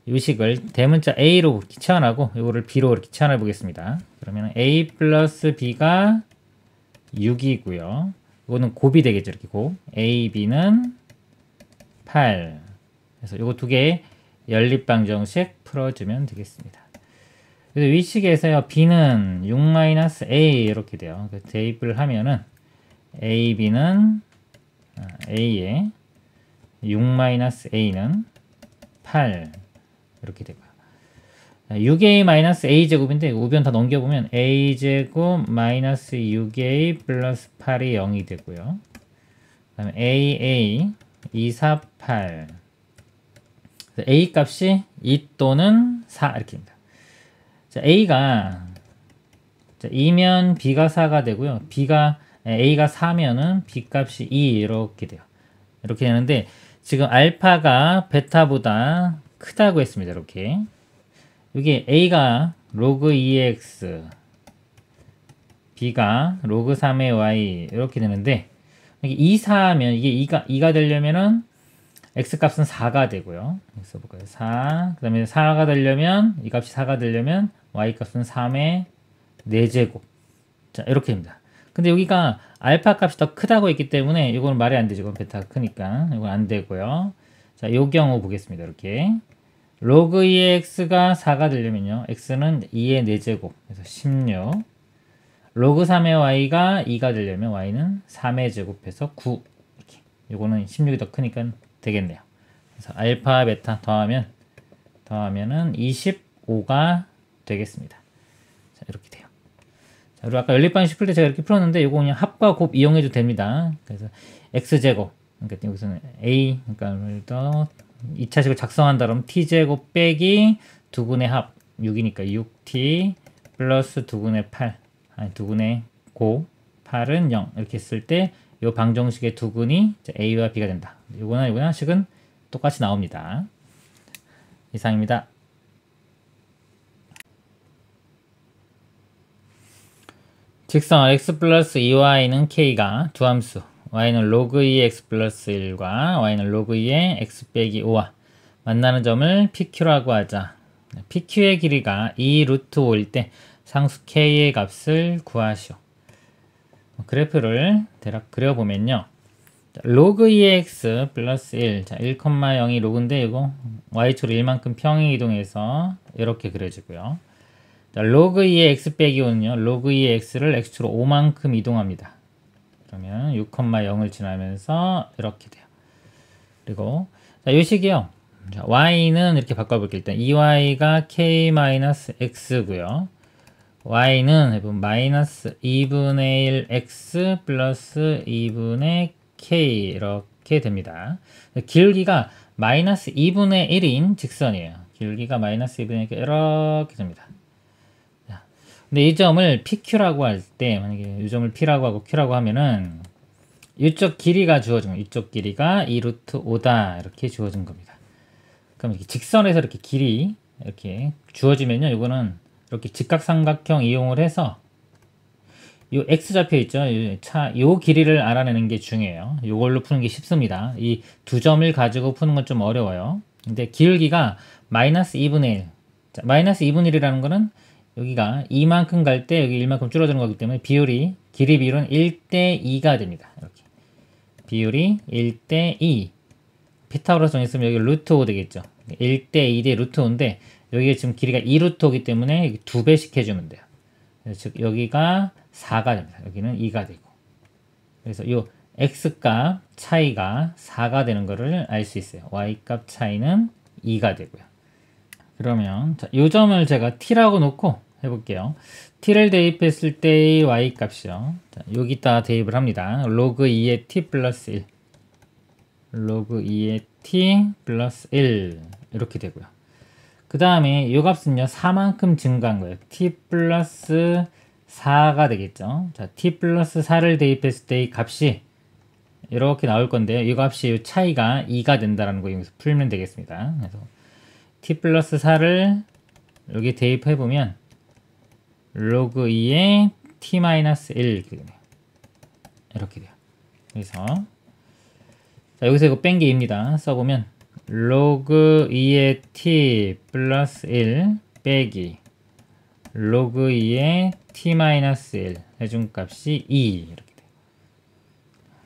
이 식을 대문자 a로 치환하고 이거를 b로 이렇게 치환해 보겠습니다. 그러면 a 플러스 b가 6이고요. 이거는 곱이 되겠죠. 이렇게 곱. a, b는 8. 그래서 이거 두 개의 연립방정식 풀어주면 되겠습니다. 그래서 이 식에서요 b는 6-a 이렇게 돼요. 대입을 하면은 a, b는 a에 6-a는 8 이렇게 되고요. 6a-a 제곱인데 우변 다 넘겨보면 a 제곱 마이너스 6a 플러스 8이 0이 되고요. 그 다음에 aa 2, 4, 8 a 값이 2 또는 4 이렇게 됩니다. 자, a가 2면 b가 4가 되고요. a가 4면은 b 값이 2 이렇게 돼요. 이렇게 되는데 지금 알파가 베타보다 크다고 했습니다. 이렇게 여기 a가 로그 2의 x b가 로그 3의 y 이렇게 되는데 2, 4하면 이게 2가 되려면은 x 값은 4가 되고요. 써볼까요? 4. 그 다음에 4가 되려면 이 값이 4가 되려면 y 값은 3의 4제곱. 자, 이렇게 됩니다. 근데 여기가 알파 값이 더 크다고 했기 때문에 이건 말이 안 되죠. 이건 베타가 크니까 이건 안 되고요. 자, 요 경우 보겠습니다. 이렇게 로그 2의 x가 4가 되려면요. x는 2의 4제곱. 그래서 16. 로그 3의 y가 2가 되려면 y는 3의 제곱해서 9. 이렇게. 요거는 16이 더 크니까 되겠네요. 그래서 알파, 베타 더하면은 25가 되겠습니다. 자, 이렇게 돼요. 자, 그리고 아까 연립방식 풀 때 제가 이렇게 풀었는데 요거 그냥 합과 곱 이용해도 됩니다. 그래서 x제곱. 그러니까 여기서는 a, 그러니까 더 2차식을 작성한다 그러면 t제곱 빼기 두근의 합 6이니까 6t 플러스 두근의 8 아니 두근의 곱 8은 0 이렇게 했을 때 이 방정식의 두근이 a와 b가 된다. 요거나 식은 똑같이 나옵니다. 이상입니다. 직선 x 플러스 2y는 k가 두 함수 y는 로그 2x 플러스 1과 y는 로그 2의 x 빼기 5와 만나는 점을 PQ라고 하자. PQ의 길이가 2 루트 5일 때 상수 K의 값을 구하시오. 그래프를 대략 그려보면요. 로그 2x 플러스 1. 자, 1,0이 로그인데 이거 y축으로 1만큼 평행 이동해서 이렇게 그려지고요. 자, 로그 2의 x 빼기 5는요. 로그 2의 x를 x축으로 5만큼 이동합니다. 그러면 6,0을 지나면서 이렇게 돼요. 그리고 자, 이 식이요. 자, y는 이렇게 바꿔볼게요. 일단 2y가 k-x고요. y는 해보면 마이너스 2분의 1 x 플러스 2분의 k 이렇게 됩니다. 길기가 마이너스 2분의 1인 직선이에요. 길기가 마이너스 2분의 1 이렇게 됩니다. 자, 근데 이 점을 PQ라고 할 때 만약에 이 점을 P라고 하고 Q라고 하면은 이쪽 길이가 주어진 거예요. 이쪽 길이가 2 루트 5다 이렇게 주어진 겁니다. 그럼 이렇게 직선에서 이렇게 길이 이렇게 주어지면요. 이거는 이렇게 직각삼각형 이용을 해서 요 X좌표 있죠? 요 길이를 알아내는 게 중요해요. 요걸로 푸는 게 쉽습니다. 이 두 점을 가지고 푸는 건 좀 어려워요. 근데 길기가 마이너스 2분의 1. 자, 마이너스 2분의 1이라는 거는 여기가 2만큼 갈 때 여기 1만큼 줄어드는 거기 때문에 비율이, 길이 비율은 1대 2가 됩니다. 이렇게. 비율이 1대 2. 피타고라스 정했으면 여기 루트 5 되겠죠. 1대 2대 루트 5인데 여기가 지금 길이가 2 루트 5기 때문에 2배씩 해주면 돼요. 즉 여기가 4가 됩니다. 여기는 2가 되고. 그래서 이 x값 차이가 4가 되는 것을 알 수 있어요. y값 차이는 2가 되고요. 그러면 자, 이 점을 제가 t라고 놓고 해볼게요. t를 대입했을 때의 y값이요. 자, 여기다 대입을 합니다. 로그 2의 t 플러스 1. 로그 2의 t 플러스 1 이렇게 되고요. 그 다음에 이 값은요 4만큼 증가한 거예요. t 플러스 4가 되겠죠. 자, t 플러스 4를 대입했을 때 이 값이 이렇게 나올 건데요. 이 값이 이 차이가 2가 된다는 거 여기서 풀면 되겠습니다. 그래서 t 플러스 4를 여기 대입해 보면 로그 2의 t 마이너스 1 이렇게 되네요. 이렇게 돼요. 그래서 자, 여기서 이거 뺀 게 2입니다. 써보면 로그 2의 t 플러스 1 빼기 로그 2의 t 마이너스 1 해준 값이 2 이렇게 돼요.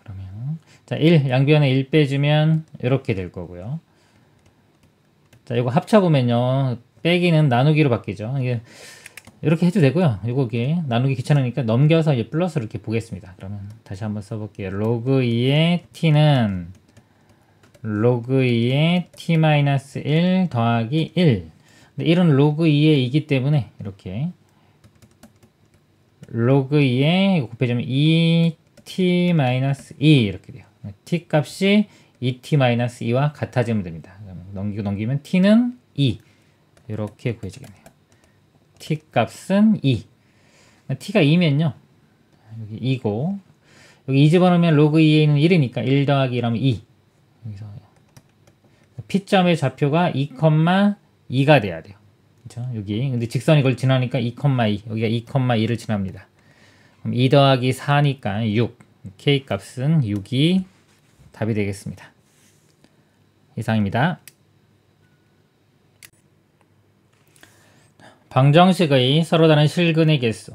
그러면 자, 1 양변에 1 빼주면 이렇게 될 거고요. 자, 이거 합쳐보면요 빼기는 나누기로 바뀌죠. 이게 이렇게 해도 되고요. 이게 나누기 귀찮으니까 넘겨서 이제 플러스로 이렇게 보겠습니다. 그러면 다시 한번 써볼게요. 로그 2의 t는 로그 2의 t-1 더하기 1. 근데 1은 로그 2의 2기 때문에 이렇게 로그 2에 곱해주면 2t-2 이렇게 돼요. t 값이 2t-2와 같아지면 됩니다. 넘기면 t는 2 이렇게 구해지겠네요. t 값은 2. t가 2면요. 여기 2고 여기 2 집어넣으면 로그 2에 있는 1이니까 1 더하기 1하면 2. 여기서 P점의 좌표가 2,2가 돼야 돼요. 그렇죠? 여기 근데 직선이 이걸 지나니까 2,2 여기가 2,2를 지납니다. 그럼 2 더하기 4니까 6 K 값은 6이 답이 되겠습니다. 이상입니다. 방정식의 서로 다른 실근의 개수,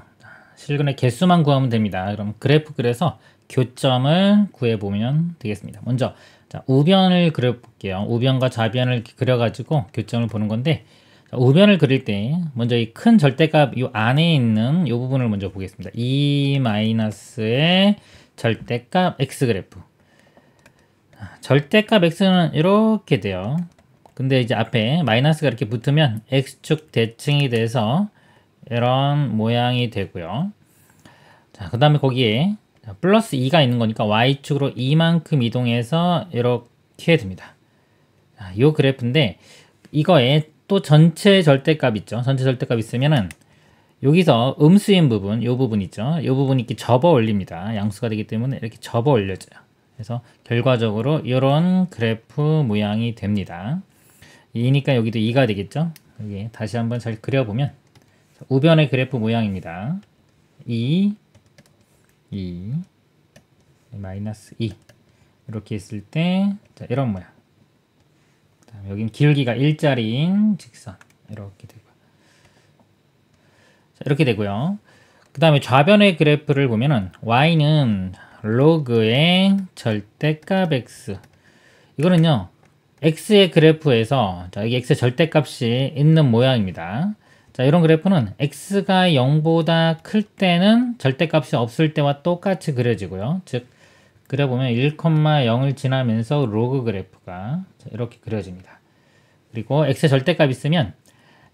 실근의 개수만 구하면 됩니다. 그럼 그래프 그려서 교점을 구해보면 되겠습니다. 먼저 자, 우변을 그려볼게요. 우변과 좌변을 그려가지고 교점을 보는 건데 자, 우변을 그릴 때 먼저 이 큰 절대값 이 안에 있는 이 부분을 먼저 보겠습니다. 2-의 절대값 x 그래프. 절대값 x는 이렇게 돼요. 근데 이제 앞에 마이너스가 이렇게 붙으면 x축 대칭이 돼서 이런 모양이 되고요. 자, 그 다음에 거기에 플러스 2가 있는 거니까 y축으로 2만큼 이동해서 이렇게 됩니다. 자, 이 그래프인데 이거에 또 전체 절대값 있죠. 전체 절대값 있으면은 여기서 음수인 부분, 이 부분 있죠. 이 부분이 이렇게 접어 올립니다. 양수가 되기 때문에 이렇게 접어 올려져요. 그래서 결과적으로 이런 그래프 모양이 됩니다. 2니까 여기도 2가 되겠죠. 여기 다시 한번 잘 그려보면 우변의 그래프 모양입니다. 2 마이너스 2 이렇게 있을 때 자, 이런 모양. 여긴 길기가 1짜리인 직선 이렇게 되고요. 자, 이렇게 되고요. 그 다음에 좌변의 그래프를 보면은 y는 로그의 절대값 x. 이거는요, x의 그래프에서, 자, 여기 x의 절대값이 있는 모양입니다. 자, 이런 그래프는 x가 0보다 클 때는 절대값이 없을 때와 똑같이 그려지고요. 즉, 그려보면 1,0을 지나면서 로그 그래프가 이렇게 그려집니다. 그리고 x의 절대값 있으면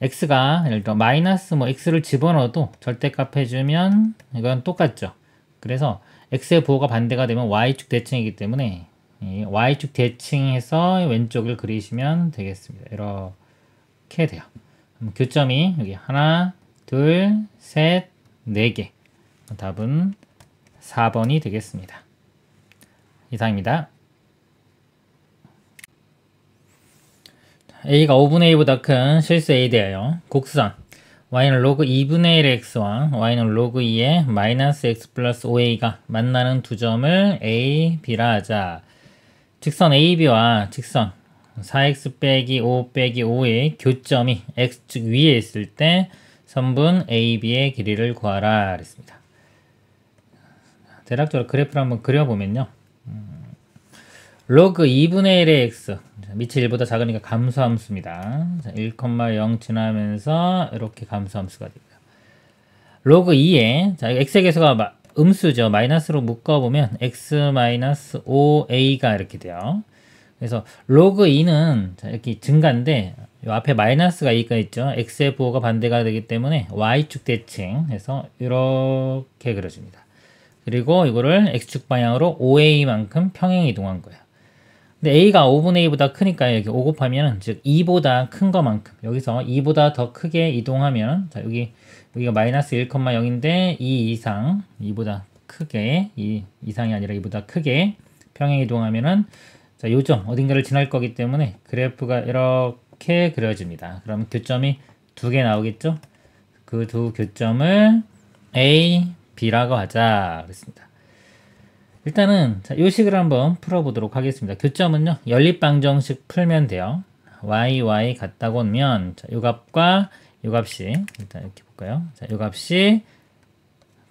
x가 예를 들어 마이너스 x를 집어넣어도 절대값 해주면 이건 똑같죠. 그래서 x의 부호가 반대가 되면 y축 대칭이기 때문에 이 y축 대칭해서 왼쪽을 그리시면 되겠습니다. 이렇게 돼요. 교점이 여기 하나, 둘, 셋, 네 개. 답은 4번이 되겠습니다. 이상입니다. a가 5분의 1보다 큰 실수 a 대하여 곡선 y는 로그 2분의 1의 x와 y는 로그 2의 마이너스 x 플러스 5a가 만나는 두 점을 a, b라 하자. 직선 ab와 직선 4x 빼기 5 빼기 5의 교점이 x축 위에 있을 때 선분 ab의 길이를 구하라 그랬습니다. 대략적으로 그래프를 한번 그려보면요. 로그 2분의 1의 x, 밑이 1보다 작으니까 감소함수입니다. 1,0 지나면서 이렇게 감소함수가 되고요. 로그 2에, 자, x의 개수가 음수죠. 마이너스로 묶어보면 x-5a가 이렇게 돼요. 그래서 로그 2는 자, 이렇게 증가인데 요 앞에 마이너스가 2가 있죠. x의 부호가 반대가 되기 때문에 y축 대칭해서 이렇게 그려줍니다. 그리고 이거를 x축 방향으로 5a만큼 평행 이동한 거예요. 근데 a가 5분의 2보다 크니까 여기 5 곱하면 즉 2보다 큰 것만큼 여기서 2보다 더 크게 이동하면 자 여기가 마이너스 1,0인데 2 이상 2보다 크게 2 이상이 아니라 2보다 크게 평행 이동하면은 자 요점 어딘가를 지날 거기 때문에 그래프가 이렇게 그려집니다. 그럼 교점이 두 개 나오겠죠? 그 두 교점을 A, B라고 하자 그랬습니다. 일단은 자, 이 식을 한번 풀어보도록 하겠습니다. 교점은요, 연립방정식 풀면 돼요. y 같다고 하면 자, 요 값과 요 값이 일단 이렇게 볼까요? 자, 요 값이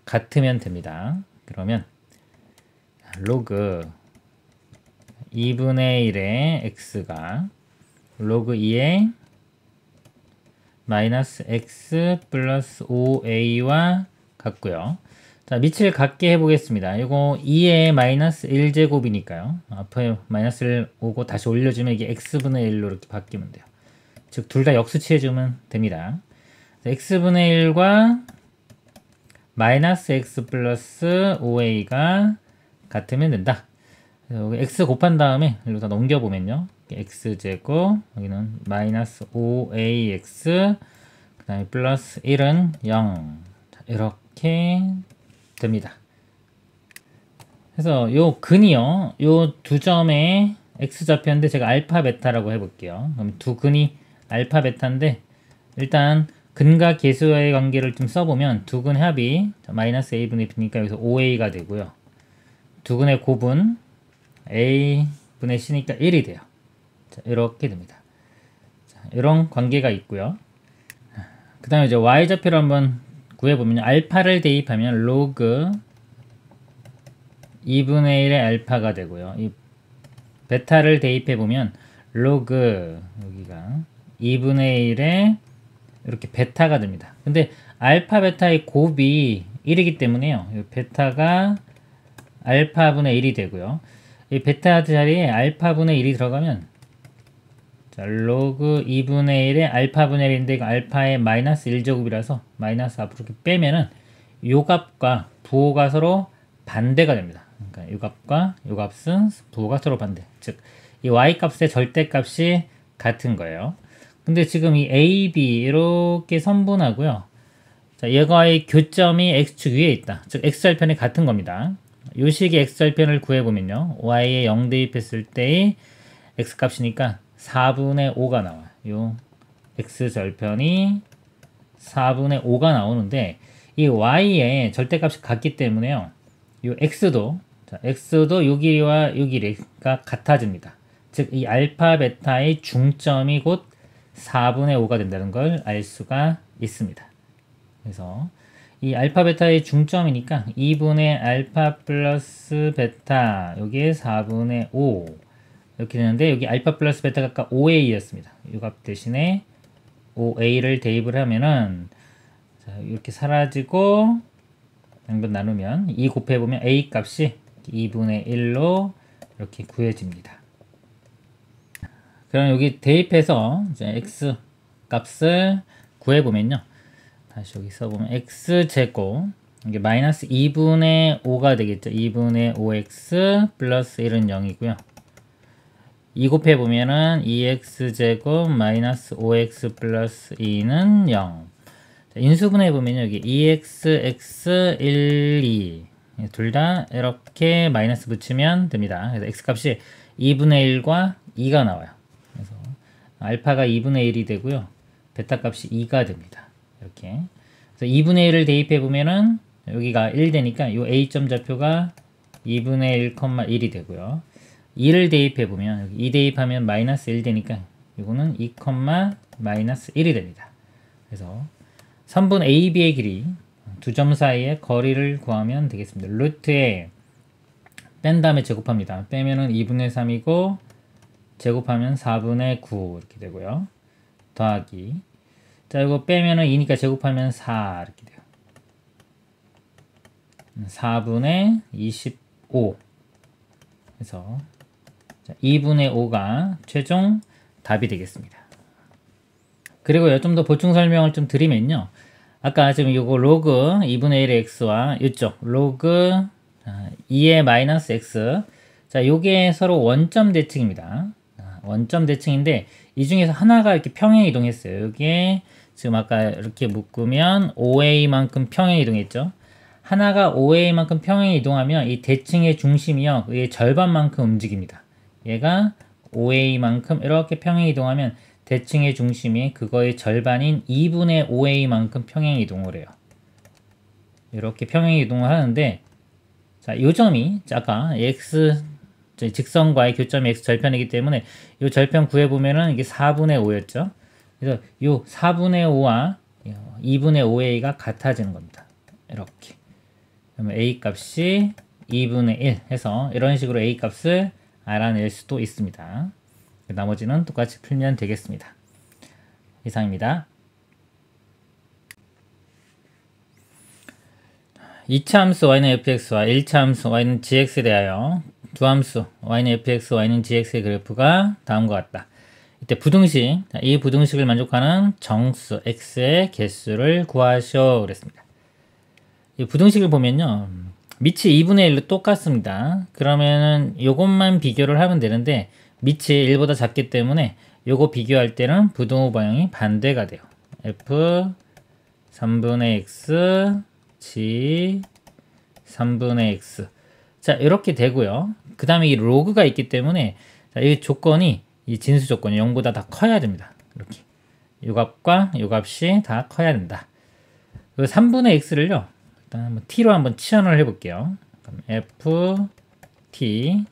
같으면 됩니다. 그러면 로그 2분의 1의 x가 로그 2의 마이너스 x 플러스 5a와 같고요. 자, 밑을 같게 해보겠습니다. 이거 2의 마이너스 1제곱이니까요. 앞에 마이너스를 오고 다시 올려주면 이게 x분의 1로 이렇게 바뀌면 돼요. 즉, 둘 다 역수치해주면 됩니다. 자, x분의 1과 마이너스 x 플러스 5a가 같으면 된다. 여기 x 곱한 다음에 일로 다 넘겨보면요. x제곱, 여기는 마이너스 5ax, 그 다음에 플러스 1은 0. 자, 이렇게 됩니다. 그래서 요 근이요, 요 두 점의 x좌표인데 제가 알파 베타라고 해볼게요. 그럼 두 근이 알파 베타인데 일단 근과 계수의 관계를 좀 써보면 두 근 합이 마이너스 a분의 b니까 여기서 5a가 되고요. 두 근의 곱은 a분의 c니까 1이 돼요. 자, 이렇게 됩니다. 자, 이런 관계가 있고요. 그 다음에 이제 y좌표를 한번 구해보면 알파를 대입하면 로그 2분의 1의 알파가 되고요. 이 베타를 대입해보면 로그 여기가 2분의 1의 이렇게 베타가 됩니다. 근데 알파 베타의 곱이 1이기 때문에요. 이 베타가 알파분의 1이 되고요. 이 베타 자리에 알파분의 1이 들어가면 자, 로그 2분의 1의 알파분의 1인데 이거 알파의 마이너스 1제곱이라서 마이너스 앞으로 이렇게 빼면은 요 값과 부호가 서로 반대가 됩니다. 그러니까 요 값과 요 값은 부호가 서로 반대. 즉, 이 y-값의 절대값이 같은 거예요. 근데 지금 이 a, b 이렇게 선분하고요. 자, 얘가의 교점이 x축 위에 있다. 즉, x절편이 같은 겁니다. 요 식의 x절편을 구해보면요. y에 0 대입했을 때의 x값이니까 4분의 5가 나와요. 요 x절편이 4분의 5가 나오는데 이 y의 절대값이 같기 때문에요. 요 x도 자, x도 요 길이와 요 길이가 같아집니다. 즉 이 알파 베타의 중점이 곧 4분의 5가 된다는 걸 알 수가 있습니다. 그래서 이 알파 베타의 중점이니까 2분의 알파 플러스 베타 여기에 4분의 5 이렇게 되는데, 여기 알파 플러스 베타가 아까 5a였습니다. 이 값 대신에 5a를 대입을 하면은 자, 이렇게 사라지고 양변 나누면 2 곱해보면 a 값이 2분의 1로 이렇게 구해집니다. 그럼 여기 대입해서 이제 x 값을 구해보면요, 다시 여기 써보면 x제곱 이게 마이너스 2분의 5가 되겠죠. 2분의 5x 플러스 1은 0이고요 2 곱해보면은 2x제곱 마이너스 5x 플러스 2는 0. 자, 인수분해보면 여기 2x, x, 1, 2 둘 다 이렇게 마이너스 붙이면 됩니다. 그래서 x값이 2분의 1과 2가 나와요. 그래서 알파가 2분의 1이 되고요, 베타값이 2가 됩니다. 이렇게. 그래서 2분의 1을 대입해보면은 여기가 1 되니까 이 a점 좌표가 2분의 1,1이 되고요. 2를 대입해보면 여기 2 대입하면 마이너스 1 되니까 이거는 2, 마이너스 1이 됩니다. 그래서 선분 AB의 길이 두 점 사이의 거리를 구하면 되겠습니다. 루트에 뺀 다음에 제곱합니다. 빼면은 2분의 3이고 제곱하면 4분의 9 이렇게 되고요. 더하기 자 이거 빼면은 2니까 제곱하면 4 이렇게 돼요. 4분의 25 그래서 2분의 5가 최종 답이 되겠습니다. 그리고 좀 더 보충 설명을 좀 드리면요, 아까 지금 요거 로그 2분의 1의 x와 이쪽 로그 2의 마이너스 x, 자 요게 서로 원점 대칭입니다. 원점 대칭인데 이 중에서 하나가 이렇게 평행 이동했어요. 여기에 지금 아까 이렇게 묶으면 5a만큼 평행 이동했죠. 하나가 5a만큼 평행 이동하면 이 대칭의 중심이요, 그의 절반만큼 움직입니다. 얘가 5a만큼 이렇게 평행 이동하면 대칭의 중심이 그거의 절반인 2분의 5a만큼 평행 이동을 해요. 이렇게 평행 이동을 하는데, 자, 요 점이 아까 x 직선과의 교점이 x 절편이기 때문에 요 절편 구해보면은 이게 4분의 5였죠. 그래서 요 4분의 5와 2분의 5a가 같아지는 겁니다. 이렇게. 그러면 a 값이 2분의 1 해서 이런 식으로 a 값을 알아낼 수도 있습니다. 나머지는 똑같이 풀면 되겠습니다. 이상입니다. 2차 함수 y는 fx와 1차 함수 y는 gx에 대하여 두 함수 y는 fx, y는 gx의 그래프가 다음과 같다. 이때 부등식, 이 부등식을 만족하는 정수 x의 개수를 구하시오 그랬습니다. 이 부등식을 보면요, 밑이 2분의 1로 똑같습니다. 그러면은 요것만 비교를 하면 되는데 밑이 1보다 작기 때문에 요거 비교할 때는 부등호 방향이 반대가 돼요. f 3분의 x g 3분의 x 자 이렇게 되고요. 그 다음에 이 로그가 있기 때문에 자, 이 조건이 이 진수 조건이 0보다 다 커야 됩니다. 이렇게 요 값과 요 값이 다 커야 된다. 그 3분의 x를요 일단 한번 t로 한번 치환을 해볼게요. 그럼 f t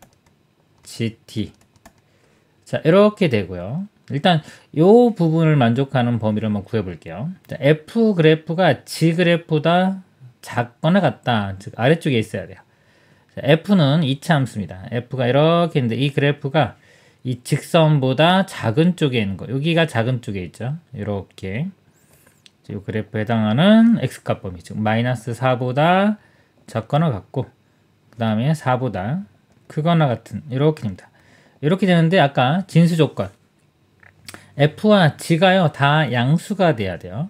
gt 자 이렇게 되고요. 일단 요 부분을 만족하는 범위를 한번 구해볼게요. 자, f 그래프가 g 그래프보다 작거나 같다, 즉 아래쪽에 있어야 돼요. 자, f는 2차 함수입니다. f가 이렇게 있는데 이 그래프가 이 직선보다 작은 쪽에 있는 거, 여기가 작은 쪽에 있죠. 이렇게 이 그래프에 해당하는 x값 범위, 즉 마이너스 4보다 작거나 같고 그 다음에 4보다 크거나 같은 이렇게 됩니다. 이렇게 되는데 아까 진수 조건 f와 g가요 다 양수가 돼야 돼요.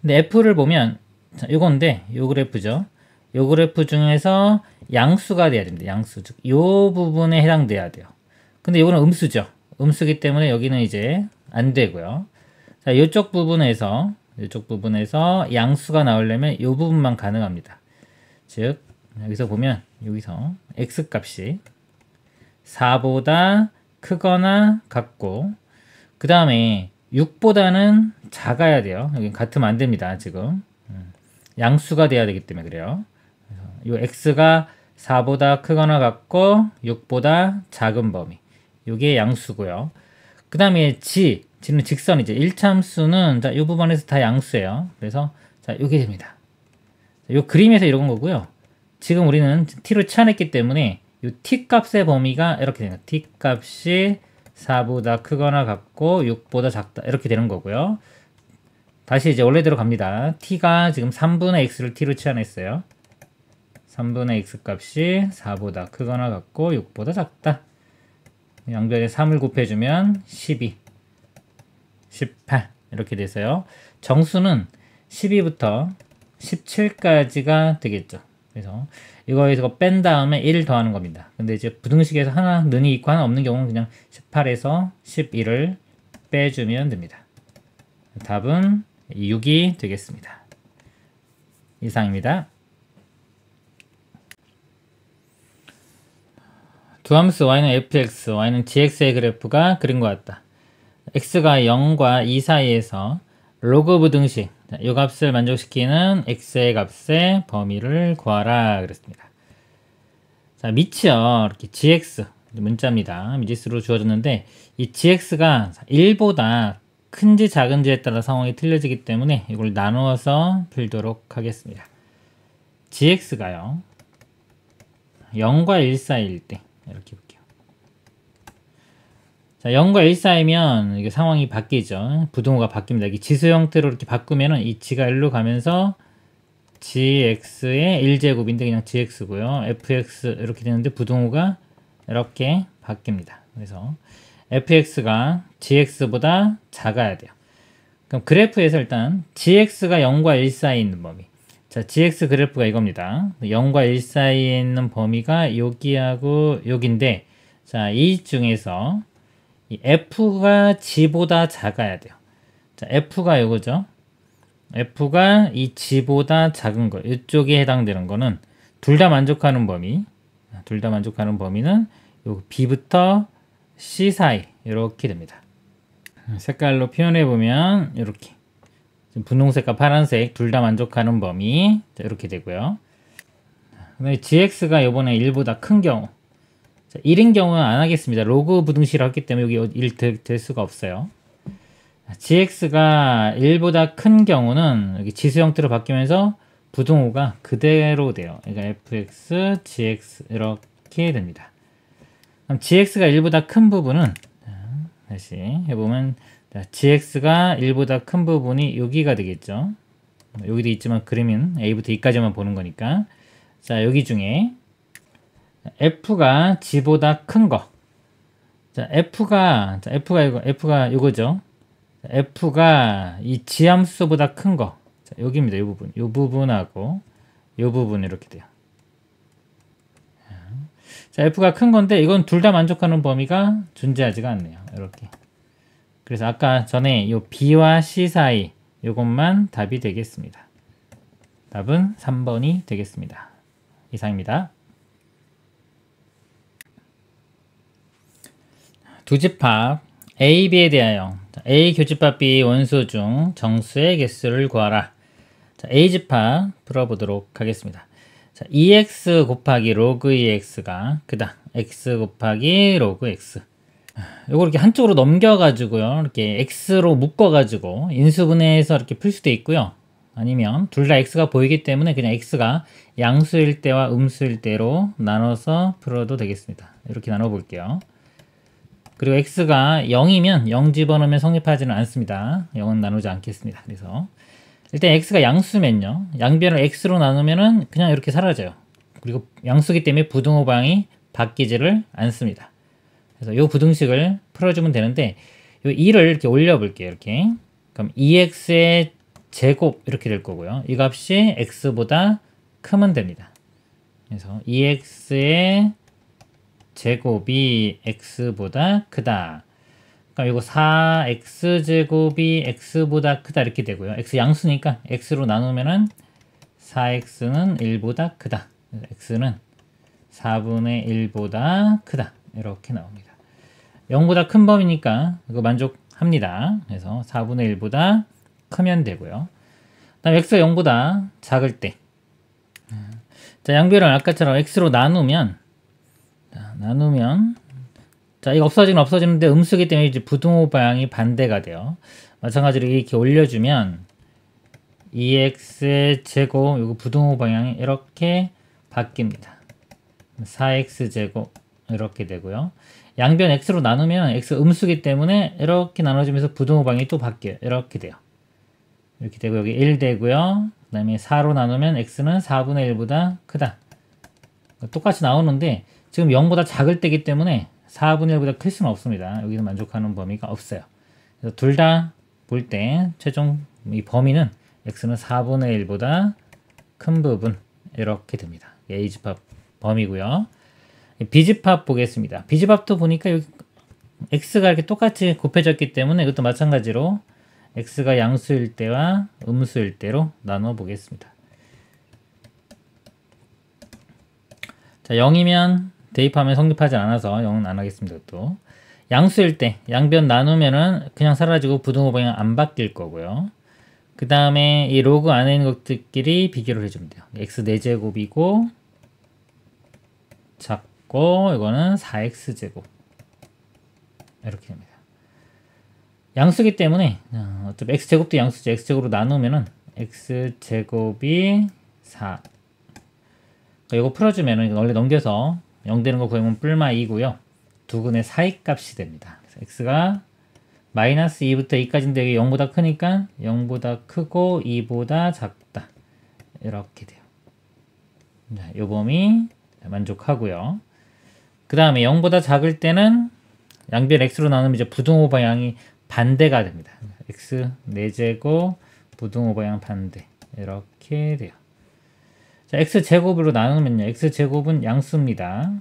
근데 f를 보면 자, 요건데 요 그래프죠. 요 그래프 중에서 양수가 돼야 됩니다. 양수, 즉 요 부분에 해당돼야 돼요. 근데 요거는 음수죠. 음수기 때문에 여기는 이제 안 되고요. 자, 요쪽 부분에서 양수가 나오려면 요 부분만 가능합니다. 즉 여기서 보면 여기서 x값이 4보다 크거나 같고 그 다음에 6보다는 작아야 돼요. 여기 같으면 안 됩니다. 지금 양수가 돼야 되기 때문에 그래요. 이 x가 4보다 크거나 같고 6보다 작은 범위, 요게 양수고요. 그 다음에 g는 직선이죠. 1참수는 자, 요 부분에서 다 양수예요. 그래서 자, 요게 됩니다. 요 그림에서 이런 거고요. 지금 우리는 t로 치환했기 때문에 요 t 값의 범위가 이렇게 됩니다. t 값이 4보다 크거나 같고 6보다 작다 이렇게 되는 거고요. 다시 이제 원래대로 갑니다. t가 지금 3분의 x를 t로 치환했어요. 3분의 x 값이 4보다 크거나 같고 6보다 작다. 양변에 3을 곱해주면 12, 18 이렇게 돼서요. 정수는 12부터 17까지가 되겠죠. 그래서 이거 뺀 다음에 1 더하는 겁니다. 근데 이제 부등식에서 하나 는이 있고 하나 없는 경우는 그냥 18에서 11을 빼주면 됩니다. 답은 6이 되겠습니다. 이상입니다. 두 함수 y는 fx, y는 gx의 그래프가 그린 것 같다. x가 0과 2 사이에서 로그 부등식, 이 값을 만족시키는 x의 값의 범위를 구하라 그랬습니다. 자, 밑이요. 이렇게 gx, 문자입니다. 미지수로 주어졌는데 이 gx가 1보다 큰지 작은지에 따라 상황이 틀려지기 때문에 이걸 나누어서 풀도록 하겠습니다. gx가요. 0과 1 사이일 때 이렇게 볼게요. 자, 0과 1 사이면 이게 상황이 바뀌죠. 부등호가 바뀝니다. 이게 지수 형태로 이렇게 바꾸면은 이 g가 1로 가면서 gx의 1제곱인데 그냥 gx고요. fx 이렇게 되는데 부등호가 이렇게 바뀝니다. 그래서 fx가 gx보다 작아야 돼요. 그럼 그래프에서 일단 gx가 0과 1 사이에 있는 범위. 자, gx 그래프가 이겁니다. 0과 1 사이에 있는 범위가 여기하고 여기인데, 자, 이 중에서 이 f가 g보다 작아야 돼요. 자, f가 이거죠. f가 이 g보다 작은 거, 이쪽에 해당되는 거는 둘 다 만족하는 범위. 둘 다 만족하는 범위는 요 b부터 c 사이 이렇게 됩니다. 색깔로 표현해 보면 이렇게. 분홍색과 파란색 둘 다 만족하는 범위 이렇게 되고요. gx가 이번에 1보다 큰 경우, 자, 1인 경우는 안 하겠습니다. 로그 부등식을 했기 때문에 여기 1 될 수가 없어요. gx가 1보다 큰 경우는 여기 지수 형태로 바뀌면서 부등호가 그대로 돼요. 그러니까 fx, gx 이렇게 됩니다. 그럼 gx가 1보다 큰 부분은 다시 해보면 자, gx가 1보다 큰 부분이 여기가 되겠죠. 여기도 있지만 그림은 a부터 e까지만 보는 거니까. 자, 여기 중에 f가 g보다 큰 거. 자, f가 이거죠. f가 이 지함수보다 큰 거. 자, 여기입니다. 이 부분. 이 부분하고 이 부분 이렇게 돼요. 자, f가 큰 건데 이건 둘 다 만족하는 범위가 존재하지가 않네요. 이렇게. 그래서 아까 전에 이 b와 c 사이 이것만 답이 되겠습니다. 답은 3번이 되겠습니다. 이상입니다. 두 집합 A, B에 대하여 A 교집합 B 원소 중 정수의 개수를 구하라. 자, A 집합 풀어보도록 하겠습니다. 자, 2x 곱하기 로그 2x가 크다. x 곱하기 로그 x. 요거 이렇게 한쪽으로 넘겨가지고요. 이렇게 x로 묶어가지고 인수분해해서 이렇게 풀 수도 있고요. 아니면 둘 다 x가 보이기 때문에 그냥 x가 양수일 때와 음수일 때로 나눠서 풀어도 되겠습니다. 이렇게 나눠볼게요. 그리고 x가 0이면 0 집어넣으면 성립하지는 않습니다. 0은 나누지 않겠습니다. 그래서 일단 x가 양수면요. 양변을 x로 나누면은 그냥 이렇게 사라져요. 그리고 양수기 때문에 부등호방이 바뀌지를 않습니다. 그래서 이 부등식을 풀어주면 되는데 이 2를 이렇게 올려볼게요. 이렇게. 그럼 2x의 제곱 이렇게 될 거고요. 이 값이 x보다 크면 됩니다. 그래서 2x의 제곱이 x보다 크다. 그럼 이거 4x제곱이 x보다 크다 이렇게 되고요. x 양수니까 x로 나누면은 4x는 1보다 크다. x는 4분의 1보다 크다. 이렇게 나옵니다. 0보다 큰 범위니까 이거 만족합니다. 그래서 4분의 1보다 크면 되고요. 그다음 x가 0보다 작을 때, 자, 양변을 아까처럼 x로 나누면 자, 이거 없어지는데 음수기 때문에 이제 부등호 방향이 반대가 돼요. 마찬가지로 이렇게 올려주면 2x의 제곱, 요거 부등호 방향이 이렇게 바뀝니다. 4x 제곱 이렇게 되고요. 양변 x로 나누면 x 음수기 때문에 이렇게 나눠지면서 부등호 방향이 또 바뀌어요. 이렇게 돼요. 이렇게 되고 여기 1 되고요. 그 다음에 4로 나누면 x는 4분의 1보다 크다. 똑같이 나오는데 지금 0보다 작을 때기 때문에 4분의 1보다 클 수는 없습니다. 여기서 만족하는 범위가 없어요. 그래서 둘 다 볼 때 최종 이 범위는 x는 4분의 1보다 큰 부분 이렇게 됩니다. A집합 범위고요. B집합 보겠습니다. B집합도 보니까 여기 x가 이렇게 똑같이 곱해졌기 때문에 이것도 마찬가지로 x가 양수일 때와 음수일 때로 나눠 보겠습니다. 자, 0이면 대입하면 성립하지 않아서 0은 안 하겠습니다. 또 양수일 때 양변 나누면은 그냥 사라지고 부등호 방향 안 바뀔 거고요. 그 다음에 이 로그 안에 있는 것들끼리 비교를 해주면 돼요. x 4제곱이고 작고 이거는 4x제곱 이렇게 됩니다. 양수기 때문에 어차피 x제곱도 양수죠. x제곱으로 나누면은 x제곱이 4. 이거 풀어주면은 원래 넘겨서 0 되는 거 구하면 뿔마 2고요. 두근의 사이 값이 됩니다. 그래서 x가 마이너스 2부터 2까지인데 여기 0보다 크니까 0보다 크고 2보다 작다. 이렇게 돼요. 자, 요 범위 만족하고요. 그 다음에 0보다 작을 때는 양변 x로 나누면 이제 부등호 방향이 반대가 됩니다. x 4제곱 부등호 방향 반대 이렇게 돼요. 자, x제곱으로 나누면요. x제곱은 양수입니다.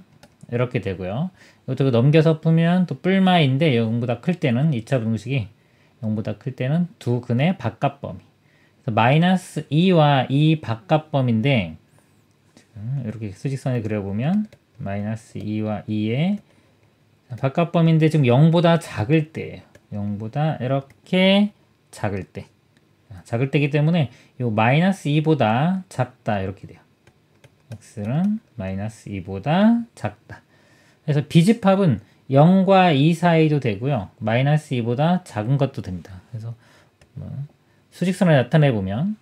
이렇게 되고요. 이것도 넘겨서 풀면 또 뿔마인데 0보다 클 때는 2차 부등식이 0보다 클 때는 두 근의 바깥범위. 그래서 마이너스 2와 2 바깥범위인데 이렇게 수직선에 그려보면 마이너스 2와 2의 바깥범위인데 지금 0보다 작을 때예요. 0보다 이렇게 작을 때. 작을 때이기 때문에 이 마이너스 2보다 작다 이렇게 돼요. x는 마이너스 2보다 작다. 그래서 B집합은 0과 2 사이도 되고요. 마이너스 2보다 작은 것도 됩니다. 그래서 수직선을 나타내 보면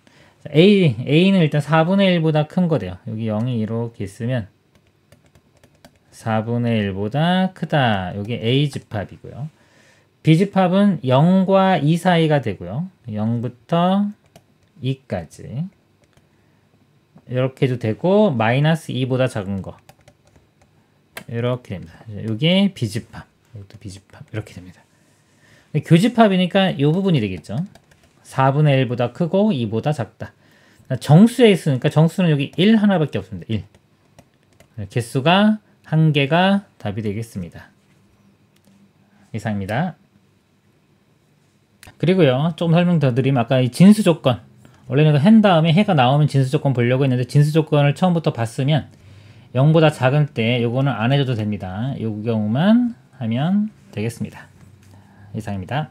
A는 일단 4분의 1보다 큰 거래요. 여기 0이 이렇게 있으면 4분의 1보다 크다. 여기 A집합이고요. B집합은 0과 2 사이가 되고요. 0부터 2까지 이렇게 해도 되고 마이너스 2보다 작은 거 이렇게 됩니다. 이게 B집합, 이것도 B집합 이렇게 됩니다. 교집합이니까 이 부분이 되겠죠. 4분의 1보다 크고 2보다 작다. 정수에 있으니까 정수는 여기 1 하나밖에 없습니다. 1. 개수가 1개가 답이 되겠습니다. 이상입니다. 그리고요, 조금 설명 더 드리면 아까 이 진수 조건, 원래는 한 다음에 해가 나오면 진수 조건 보려고 했는데 진수 조건을 처음부터 봤으면 0보다 작을 때 요거는 안 해줘도 됩니다. 요 경우만 하면 되겠습니다. 이상입니다.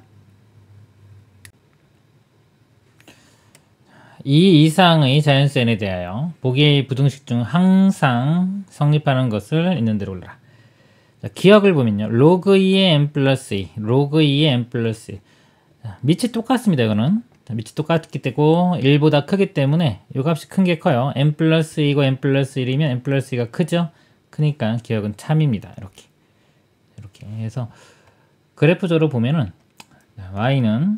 이 이상의 자연수 n에 대하여 보기의 부등식 중 항상 성립하는 것을 있는 대로 올라라. 자, 기억을 보면요. 로그 2의 n 플러스 2, 로그 2의 n 플러스 2. 밑이 똑같습니다. 이거는 밑이 똑같기 때문에 1보다 크기 때문에 이 값이 큰 게 커요. n 플러스 2고 n 플러스 1이면 n 플러스 2가 크죠. 크니까 기억은 참입니다. 이렇게 해서 그래프적으로 보면은 y는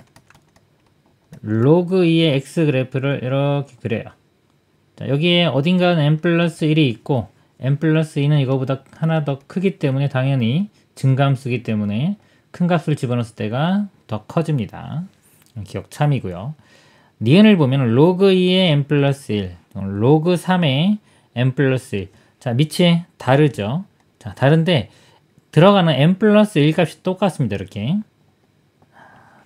로그 2의 x 그래프를 이렇게 그려요. 자, 여기에 어딘가는 n 플러스 1이 있고 n 플러스 2는 이거보다 하나 더 크기 때문에 당연히 증가함수기 때문에 큰 값을 집어넣었을 때가 더 커집니다. 기억 참이고요. 니은을 보면 로그 2의 n 플러스 1, 로그 3의 n 플러스 1. 자, 밑이 다르죠. 자, 다른데 들어가는 n 플러스 1 값이 똑같습니다. 이렇게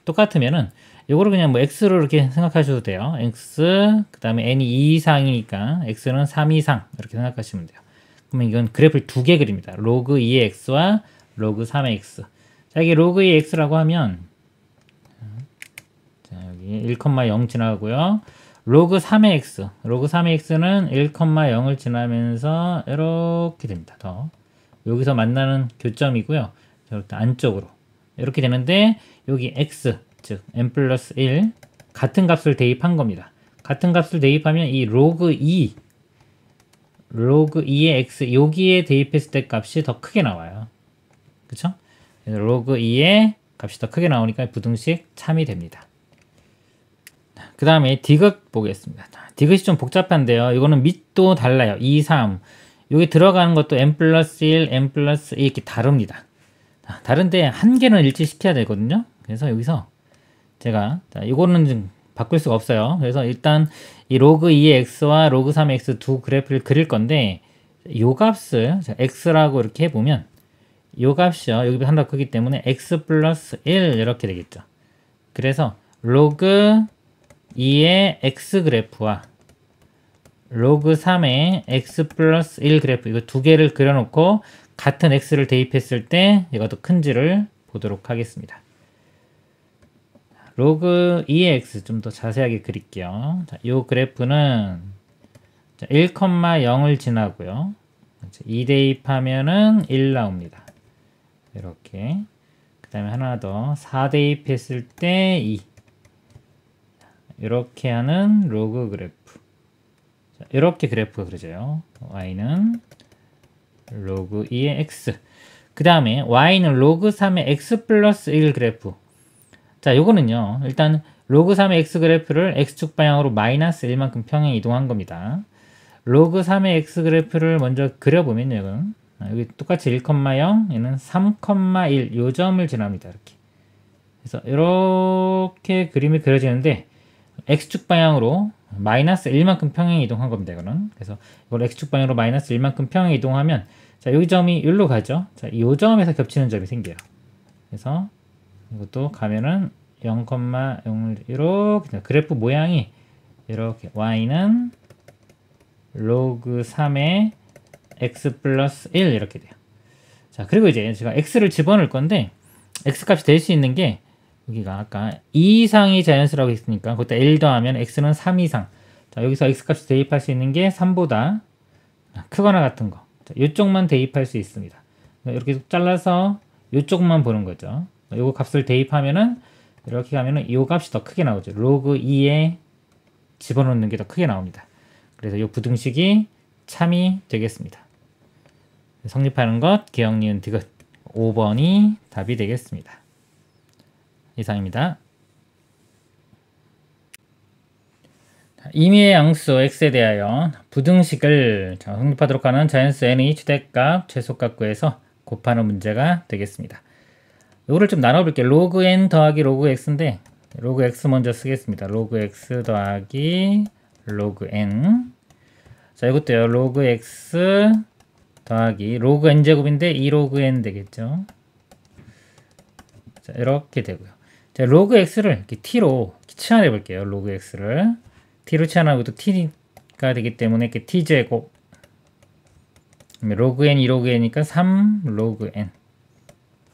똑같으면은 이거를 그냥 뭐 x로 이렇게 생각하셔도 돼요. x 그 다음에 n이 2 이상이니까 x는 3 이상 이렇게 생각하시면 돼요. 그러면 이건 그래프를 두 개 그립니다. 로그 2의 x와 로그 3의 x. 자, 이게 로그 2의 x라고 하면 자, 여기 1,0 지나가고요. 로그 3의 x, 로그 3의 x는 1,0을 지나면서 이렇게 됩니다. 더 여기서 만나는 교점이고요. 이렇게 안쪽으로 이렇게 되는데 여기 x 즉 n 플러스 1 같은 값을 대입한 겁니다. 같은 값을 대입하면 이 로그 2의 x 여기에 대입했을 때 값이 더 크게 나와요. 그쵸? 로그 2의 값이 더 크게 나오니까 부등식 참이 됩니다. 그 다음에 디귿 보겠습니다. 디귿이 좀 복잡한데요. 이거는 밑도 달라요. 2, 3 여기 들어가는 것도 n 플러스 1, n 플러스 2 이렇게 다릅니다. 다른데 한 개는 일치시켜야 되거든요. 그래서 여기서 제가 이거는 좀 바꿀 수가 없어요. 그래서 일단 이 로그 2의 x와 로그 3의 x 두 그래프를 그릴 건데 요 값을 x라고 이렇게 해보면 요 값이요. 여기 하나 크기 때문에 x 플러스 1 이렇게 되겠죠. 그래서 로그 2의 x 그래프와 로그 3의 x 플러스 1 그래프 이거 두 개를 그려놓고 같은 x를 대입했을 때 이것도 큰지를 보도록 하겠습니다. 로그 2의 x 좀 더 자세하게 그릴게요. 자, 이 그래프는 1,0을 지나고요. 2 대입하면은 1 나옵니다. 이렇게. 그 다음에 하나 더 4 대입했을 때 2. 이렇게 하는 로그 그래프. 자, 이렇게 그래프가 그려져요. y는 로그 2의 x. 그 다음에 y는 로그 3의 x 플러스 1 그래프. 자, 요거는요. 일단 로그 3의 x 그래프를 x축 방향으로 마이너스 1만큼 평행 이동한 겁니다. 로그 3의 x 그래프를 먼저 그려보면요. 이건 여기 똑같이 1,0 얘는 3,1 요 점을 지납니다. 이렇게. 그래서 이렇게 그림이 그려지는데 x축 방향으로 마이너스 1만큼 평행 이동한 겁니다. 이거는. 그래서 이걸 x축 방향으로 마이너스 1만큼 평행 이동하면 자, 여기 점이 여기로 가죠. 자, 이 점에서 겹치는 점이 생겨요. 그래서 이것도 가면은 0,0을 이렇게 그래프 모양이 이렇게 y는 로그 3의 x 플러스 1 이렇게 돼요. 자, 그리고 이제 제가 x를 집어넣을 건데 x 값이 될 수 있는 게 여기가 아까 2 이상이 자연수라고 했으니까 그때 1 더하면 x는 3 이상. 자, 여기서 x 값이 대입할 수 있는 게 3보다 크거나 같은 거. 자, 이쪽만 대입할 수 있습니다. 이렇게 잘라서 이쪽만 보는 거죠. 요거 값을 대입하면은 이렇게 가면은 이 값이 더 크게 나오죠. 로그 2에 집어넣는 게 더 크게 나옵니다. 그래서 이 부등식이 참이 되겠습니다. 성립하는 것 기억 니은 디귿 5번이 답이 되겠습니다. 이상입니다. 임의의 양수 x에 대하여 부등식을 성립하도록 하는 자연수 n의 최대값, 최소값 구해서 곱하는 문제가 되겠습니다. 이거를 좀 나눠볼게요. 로그 n 더하기 로그 x인데 로그 x 먼저 쓰겠습니다. 로그 x 더하기 로그 n. 자, 이것도요. 로그 x 더하기 로그 n 제곱인데 2 로그 n 되겠죠. 자, 이렇게 되고요. 자, 로그 x를 이렇게 t로 치환해 볼게요. 로그 x를 t로 치환하고 또 t가 되기 때문에 이렇게 t 제곱 로그 n 2 로그 n이니까 3 로그 n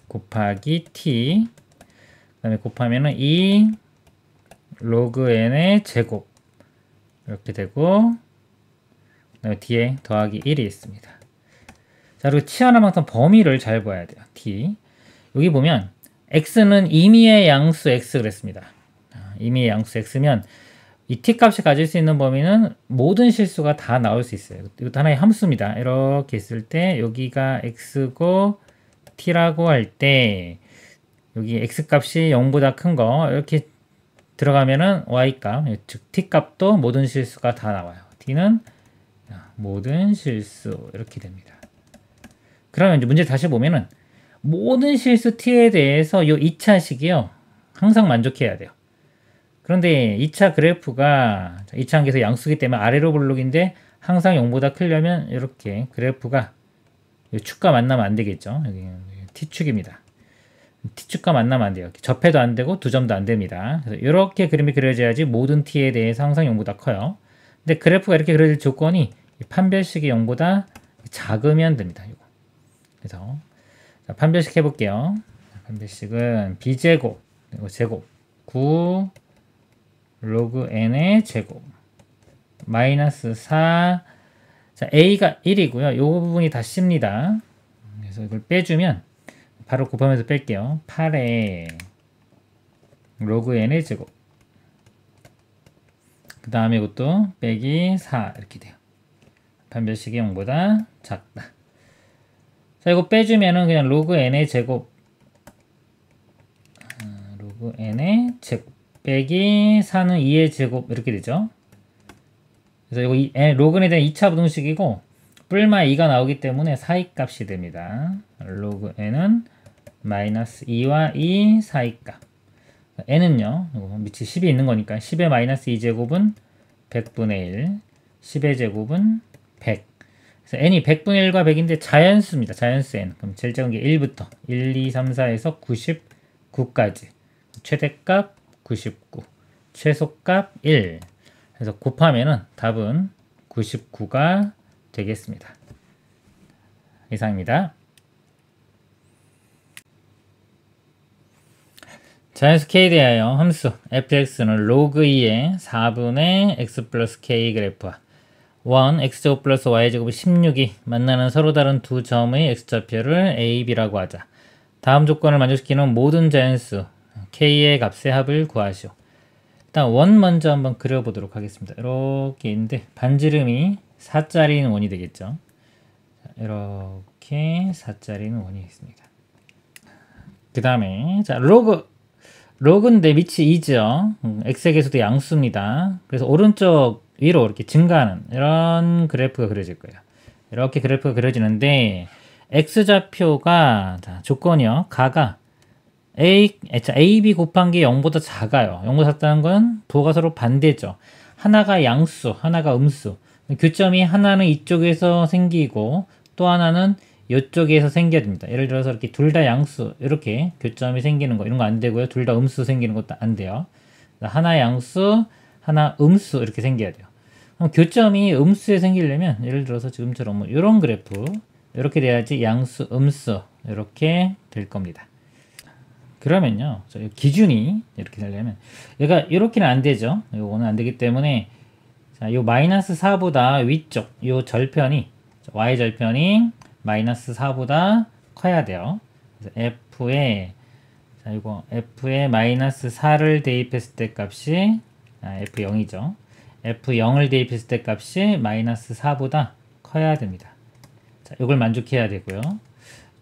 곱하기 t 그 다음에 곱하면은 2 로그 n의 제곱 이렇게 되고 그 다음에 뒤에 더하기 1이 있습니다. 자, 그리고 치환한 만큼 범위를 잘 봐야 돼요. t 여기 보면 x는 임의의 양수 x 그랬습니다. 임의의 양수 x면 이 t 값이 가질 수 있는 범위는 모든 실수가 다 나올 수 있어요. 이것도 하나의 함수입니다. 이렇게 있을 때 여기가 x고 t라고 할 때 여기 x 값이 0보다 큰 거 이렇게 들어가면은 y 값, 즉 t 값도 모든 실수가 다 나와요. t는 모든 실수 이렇게 됩니다. 그러면 이제 문제 다시 보면은 모든 실수 t에 대해서 이 2차식이요. 항상 만족해야 돼요. 그런데 2차 그래프가 2차 한계에서 양수기 때문에 아래로 볼록인데 항상 0보다 크려면 이렇게 그래프가 축과 만나면 안 되겠죠. 여기 t축입니다. t축과 만나면 안 돼요. 접해도 안 되고 두 점도 안 됩니다. 그래서 이렇게 그림이 그려져야지 모든 t에 대해서 항상 0보다 커요. 근데 그래프가 이렇게 그려질 조건이 판별식이 0보다 작으면 됩니다. 이거. 그래서 자, 판별식 해볼게요. 판별식은 b제곱 그리고 제곱 9 로그 n의 제곱 마이너스 4 자, a가 1이고요. 이 부분이 다 c입니다. 그래서 이걸 빼주면 바로 곱하면서 뺄게요. 8에 로그 n의 제곱. 그 다음에 이것도 빼기 4 이렇게 돼요. 판별식이 0보다 작다. 자, 이거 빼주면은 그냥 로그 n의 제곱, 로그 n의 제곱 빼기 4는 2의 제곱 이렇게 되죠. 그래서 이거 로그 n에 대한 2차 부등식이고 뿔마 2가 나오기 때문에 사이값이 됩니다. 로그 n은 마이너스 2와 2 사이값. n은요, 밑에 10이 있는 거니까 10의 마이너스 2제곱은 100분의 1, 10의 제곱은 100. 그래서 n이 100분의 1과 100인데 자연수입니다. 자연수 n. 그럼 제일 작은 게 1부터 1, 2, 3, 4에서 99까지. 최대값 99, 최소값 1. 그래서 곱하면은 답은 99가 되겠습니다. 이상입니다. 자연수 k에 대하여 함수 fx는 로그 2의 4분의 x 플러스 k 그래프와 1 x제곱 플러스 y제곱 16이 만나는 서로 다른 두 점의 x좌표를 a, b라고 하자. 다음 조건을 만족시키는 모든 자연수 k의 값의 합을 구하시오. 일단 원 먼저 한번 그려보도록 하겠습니다. 이렇게 있는데 반지름이 4짜리는 원이 되겠죠. 이렇게 4짜리는 원이 있습니다. 그 다음에 자 로그인데 밑이 2죠. x의 개수도 양수입니다. 그래서 오른쪽 위로 이렇게 증가하는 이런 그래프가 그려질 거예요. 이렇게 그래프가 그려지는데 x좌표가 자, 조건이요. 가가 AB 곱한 게 0보다 작아요. 0보다 작다는 건 부호가 서로 반대죠. 하나가 양수, 하나가 음수. 교점이 하나는 이쪽에서 생기고 또 하나는 이쪽에서 생겨야 됩니다. 예를 들어서 이렇게 둘 다 양수, 이렇게 교점이 생기는 거, 이런 거 안 되고요. 둘 다 음수 생기는 것도 안 돼요. 하나 양수, 하나 음수 이렇게 생겨야 돼요. 그럼 교점이 음수에 생기려면 예를 들어서 지금처럼 뭐 이런 그래프 이렇게 돼야지 양수, 음수 이렇게 될 겁니다. 그러면요, 기준이 이렇게 되려면 얘가 이렇게는 안 되죠. 이거는 안 되기 때문에 자, 요 마이너스 4보다 위쪽 요 절편이 y 절편이 마이너스 4보다 커야 돼요. 그래서 f에 자, 이거 f에 마이너스 4를 대입했을 때 값이 f0이죠. f0을 대입했을 때 값이 마이너스 4보다 커야 됩니다. 자, 이걸 만족해야 되고요.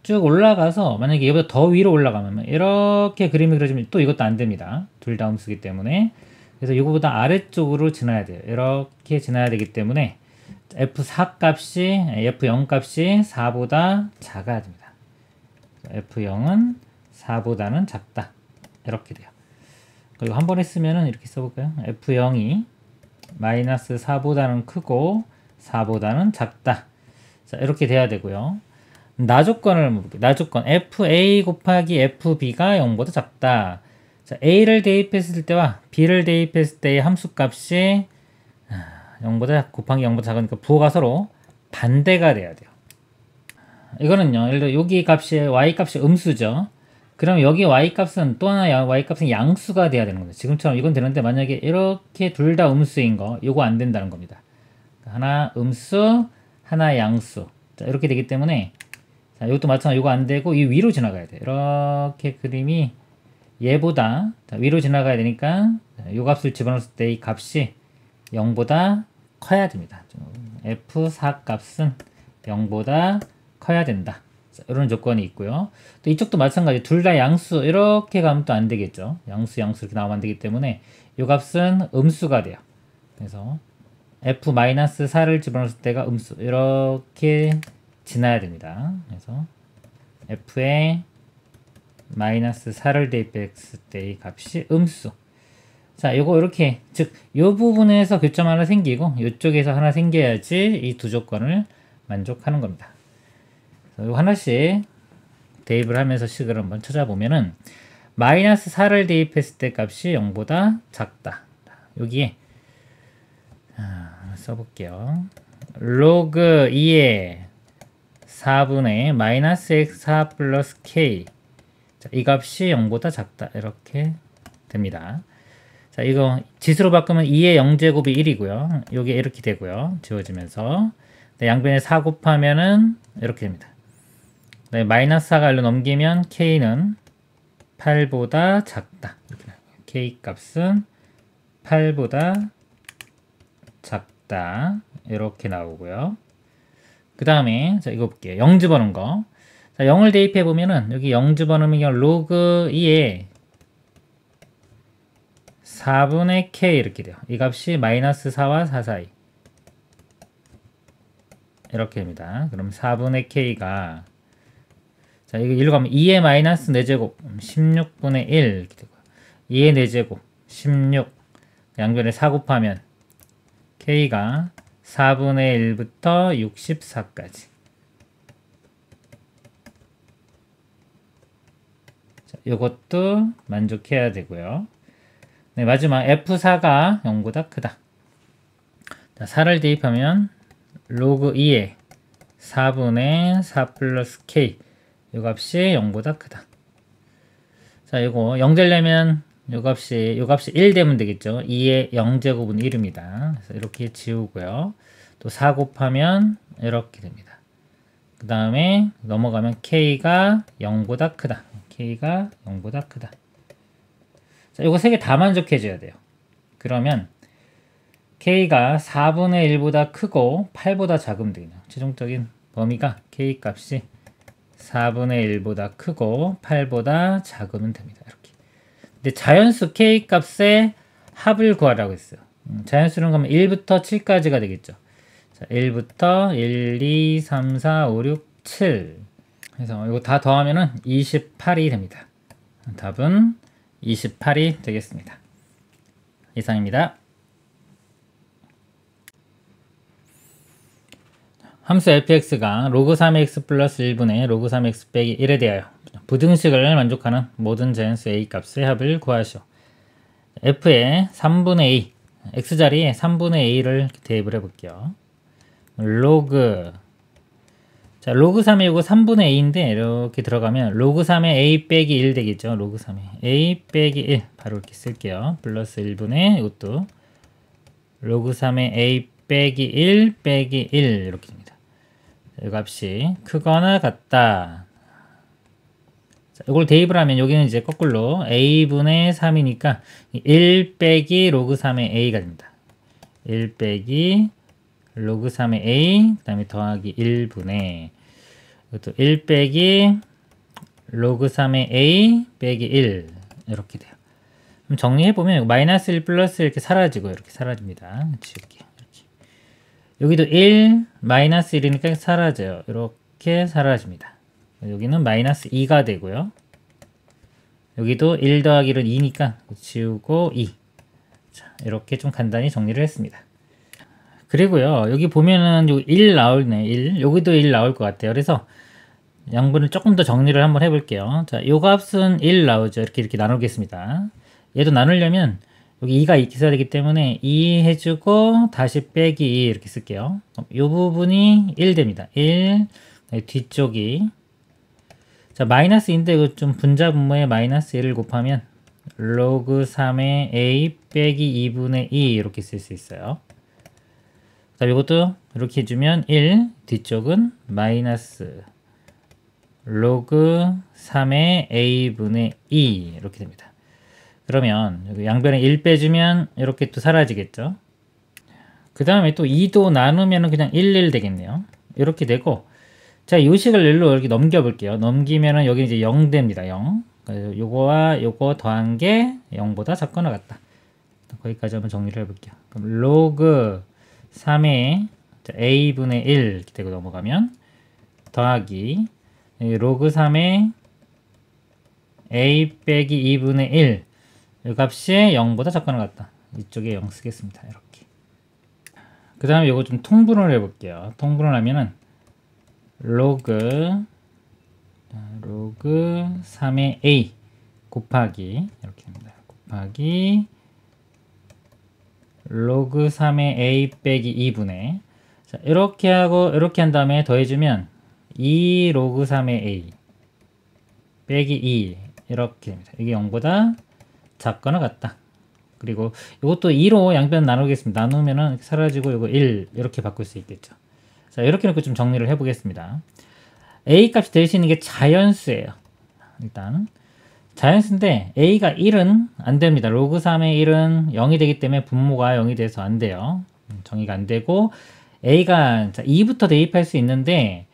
쭉 올라가서 만약에 이거보다 더 위로 올라가면 이렇게 그림이 그려지면 또 이것도 안 됩니다. 둘 다 음수기 때문에. 그래서 이거보다 아래쪽으로 지나야 돼요. 이렇게 지나야 되기 때문에 F4 값이 F0 값이 4보다 작아야 됩니다. F0은 4보다는 작다. 이렇게 돼요. 그리고 한 번 했으면은 이렇게 써볼까요? F0이 마이너스 4보다는 크고 4보다는 작다. 자, 이렇게 돼야 되고요. 나 조건을 볼게요. 나 조건 FA 곱하기 FB가 0보다 작다. 자, A를 대입했을 때와 B를 대입했을 때의 함수값이 0보다 곱하기 0보다 작으니까 부호가 서로 반대가 돼야 돼요. 이거는요, 예를 들어 여기 값이 Y값이 음수죠. 그럼 여기 Y값은 또 하나 Y값은 양수가 돼야 되는 거죠. 지금처럼 이건 되는데 만약에 이렇게 둘 다 음수인 거 이거 안 된다는 겁니다. 하나 음수, 하나 양수. 자, 이렇게 되기 때문에 자, 이것도 마찬가지로 이거 안 되고 이 위로 지나가야 돼요. 이렇게 그림이 얘보다 자, 위로 지나가야 되니까 이 값을 집어넣었을 때 이 값이 0보다 커야 됩니다. F4 값은 0보다 커야 된다. 자, 이런 조건이 있고요. 또 이쪽도 마찬가지 둘 다 양수 이렇게 가면 또 안 되겠죠. 양수 이렇게 나오면 안 되기 때문에 이 값은 음수가 돼요. 그래서 F-4를 집어넣었을 때가 음수 이렇게 지나야 됩니다. 그래서 F에 마이너스 4를 대입했을 때의 값이 음수. 자, 요거 이렇게 즉 요 부분에서 교점 하나 생기고 요쪽에서 하나 생겨야지 이 두 조건을 만족하는 겁니다. 그래서 요 하나씩 대입을 하면서 식을 한번 찾아보면은 마이너스 4를 대입했을 때 값이 0보다 작다. 여기에 써볼게요. 로그 2의 4분의 마이너스 x4 플러스 k. 자, 이 값이 0보다 작다. 이렇게 됩니다. 자, 이거 지수로 바꾸면 2의 0제곱이 1이고요. 요게 이렇게 되고요. 지워지면서. 양변에 4 곱하면은 이렇게 됩니다. 네, 마이너스 4가 1로 넘기면 K는 8보다 작다. 이렇게 나와요. K 값은 8보다 작다. 이렇게 나오고요. 그 다음에 자 이거 볼게요. 0 집어넣은 거. 자, 0을 대입해 보면은 여기 0 집어넣으면 로그 2에 4분의 K 이렇게 돼요. 이 값이 마이너스 4와 4 사이. 이렇게 됩니다. 그럼 4분의 K가 자, 이거 1로 가면 2의 마이너스 4제곱 16분의 1 이렇게 되고 2의 4제곱 16 양변에 4 곱하면 K가 4분의 1부터 64까지. 자, 이것도 만족해야 되고요. 네, 마지막 F4가 0보다 크다. 자, 4를 대입하면 로그 2에 4분의 4 플러스 K 이 값이 0보다 크다. 자, 이거 0 되려면 이 값이 1 되면 되겠죠. 2의 0제곱은 1입니다. 그래서 이렇게 지우고요. 또 4 곱하면 이렇게 됩니다. 그 다음에 넘어가면 K가 0보다 크다. K가 0보다 크다. 자, 이거 세 개 다 만족해줘야 돼요. 그러면 K가 4분의 1보다 크고 8보다 작으면 되겠네요. 최종적인 범위가 K 값이 4분의 1보다 크고 8보다 작으면 됩니다. 이렇게. 근데 자연수 K 값의 합을 구하라고 했어요. 자연수는 그러면 1부터 7까지가 되겠죠. 자, 1부터 1, 2, 3, 4, 5, 6, 7. 그래서 이거 다 더하면은 28이 됩니다. 답은 28이 되겠습니다. 이상입니다. 함수 fx가 로그 3x 플러스 1분의 로그 3x 빼기 1에 대하여 부등식을 만족하는 모든 자연수 a 값의 합을 구하시오. f의 3분의 a, x자리에 3분의 a를 대입을 해볼게요. 로그 자, 로그 3이 이거 3분의 a인데 이렇게 들어가면 로그 3의 a 빼기 1 되겠죠. 로그 3의 a 빼기 1 바로 이렇게 쓸게요. 플러스 1분의 이것도 로그 3의 a 빼기 1 빼기 1 이렇게 됩니다. 이 값이 크거나 같다. 자, 이걸 대입을 하면 여기는 이제 거꾸로 a분의 3이니까 1 빼기 로그 3의 a가 됩니다. 1 빼기 로그 3의 a 그 다음에 더하기 1분의 이것도 1 빼기 로그 3의 a 빼기 1 이렇게 돼요. 그럼 정리해보면 마이너스 1 플러스 이렇게 사라지고 이렇게 사라집니다. 지울게요. 이렇게. 여기도 1 마이너스 1이니까 사라져요. 이렇게 사라집니다. 여기는 마이너스 2가 되고요. 여기도 1 더하기 1은 2니까 지우고 2. 자, 이렇게 좀 간단히 정리를 했습니다. 그리고요, 여기 보면은 1 나오네, 1. 여기도 1 나올 것 같아요. 그래서 양분을 조금 더 정리를 한번 해볼게요. 자, 요 값은 1 나오죠. 이렇게 나누겠습니다. 얘도 나누려면 여기 2가 있어야 되기 때문에 2 해주고 다시 빼기 2 이렇게 쓸게요. 요 부분이 1 됩니다. 1, 뒤쪽이. 자, 마이너스인데 이거 좀 분자 분모에 마이너스 1을 곱하면 로그 3의 a 빼기 2분의 2 이렇게 쓸 수 있어요. 자, 이것도 이렇게 해주면 1, 뒤쪽은 마이너스 로그 3의 a분의 2 이렇게 됩니다. 그러면 여기 양변에 1 빼주면 이렇게 또 사라지겠죠. 그 다음에 또 2도 나누면 그냥 1, 1 되겠네요. 이렇게 되고, 자, 요식을 1로 이렇게 넘겨볼게요. 넘기면은 여기 이제 0 됩니다. 0. 그래서 요거와 요거 더한 게 0보다 작거나 같다. 거기까지 한번 정리를 해볼게요. 그럼 로그 3의 a분의 1 이렇게 되고 넘어가면 더하기 로그 3의 a 빼기 2분의 1 이 값이 0보다 작거나 같다. 이쪽에 0 쓰겠습니다. 이렇게. 그 다음에 이거 좀 통분을 해볼게요. 통분을 하면은 로그 3의 a 곱하기 이렇게 합니다. 곱하기 로그 3의 a 빼기 2분의 자, 이렇게 하고 이렇게 한 다음에 더해주면 2 로그 3의 a 빼기 2 이렇게 됩니다. 이게 0보다 작거나 같다. 그리고 이것도 2로 양변 나누겠습니다. 나누면은 사라지고 이거 1 이렇게 바꿀 수 있겠죠. 자, 이렇게 놓고 좀 정리를 해보겠습니다. a 값이 될 수 있는 게 자연수예요. 일단 자연수인데 a가 1은 안 됩니다. 로그 3의 1은 0이 되기 때문에 분모가 0이 돼서 안 돼요. 정의가 안 되고 a가 2부터 대입할 수 있는데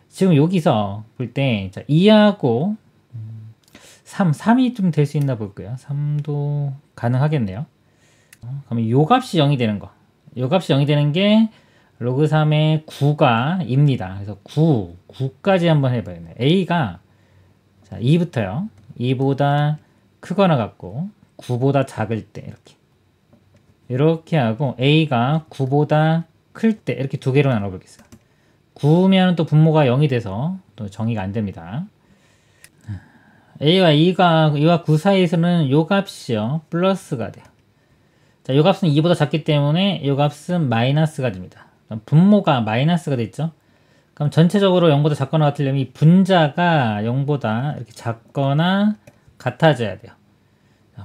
지금 여기서 볼 때 2하고 3이 좀 될 수 있나 볼까요? 3도 가능하겠네요. 그러면 요 값이 0이 되는 거. 요 값이 0이 되는 게 로그 3의 9가 입니다. 그래서 9까지 한번 해봐요. a가 2부터요. 2보다 크거나 같고 9보다 작을 때 이렇게 하고 a가 9보다 클 때 이렇게 두 개로 나눠 보겠어요. 9면 또 분모가 0이 돼서 또 정의가 안 됩니다. a와 2와 9 사이에서는 요 값이요 플러스가 돼요. 자, 요 값은 2보다 작기 때문에 요 값은 마이너스가 됩니다. 분모가 마이너스가 됐죠. 그럼 전체적으로 0보다 작거나 같으려면 이 분자가 0보다 이렇게 작거나 같아져야 돼요.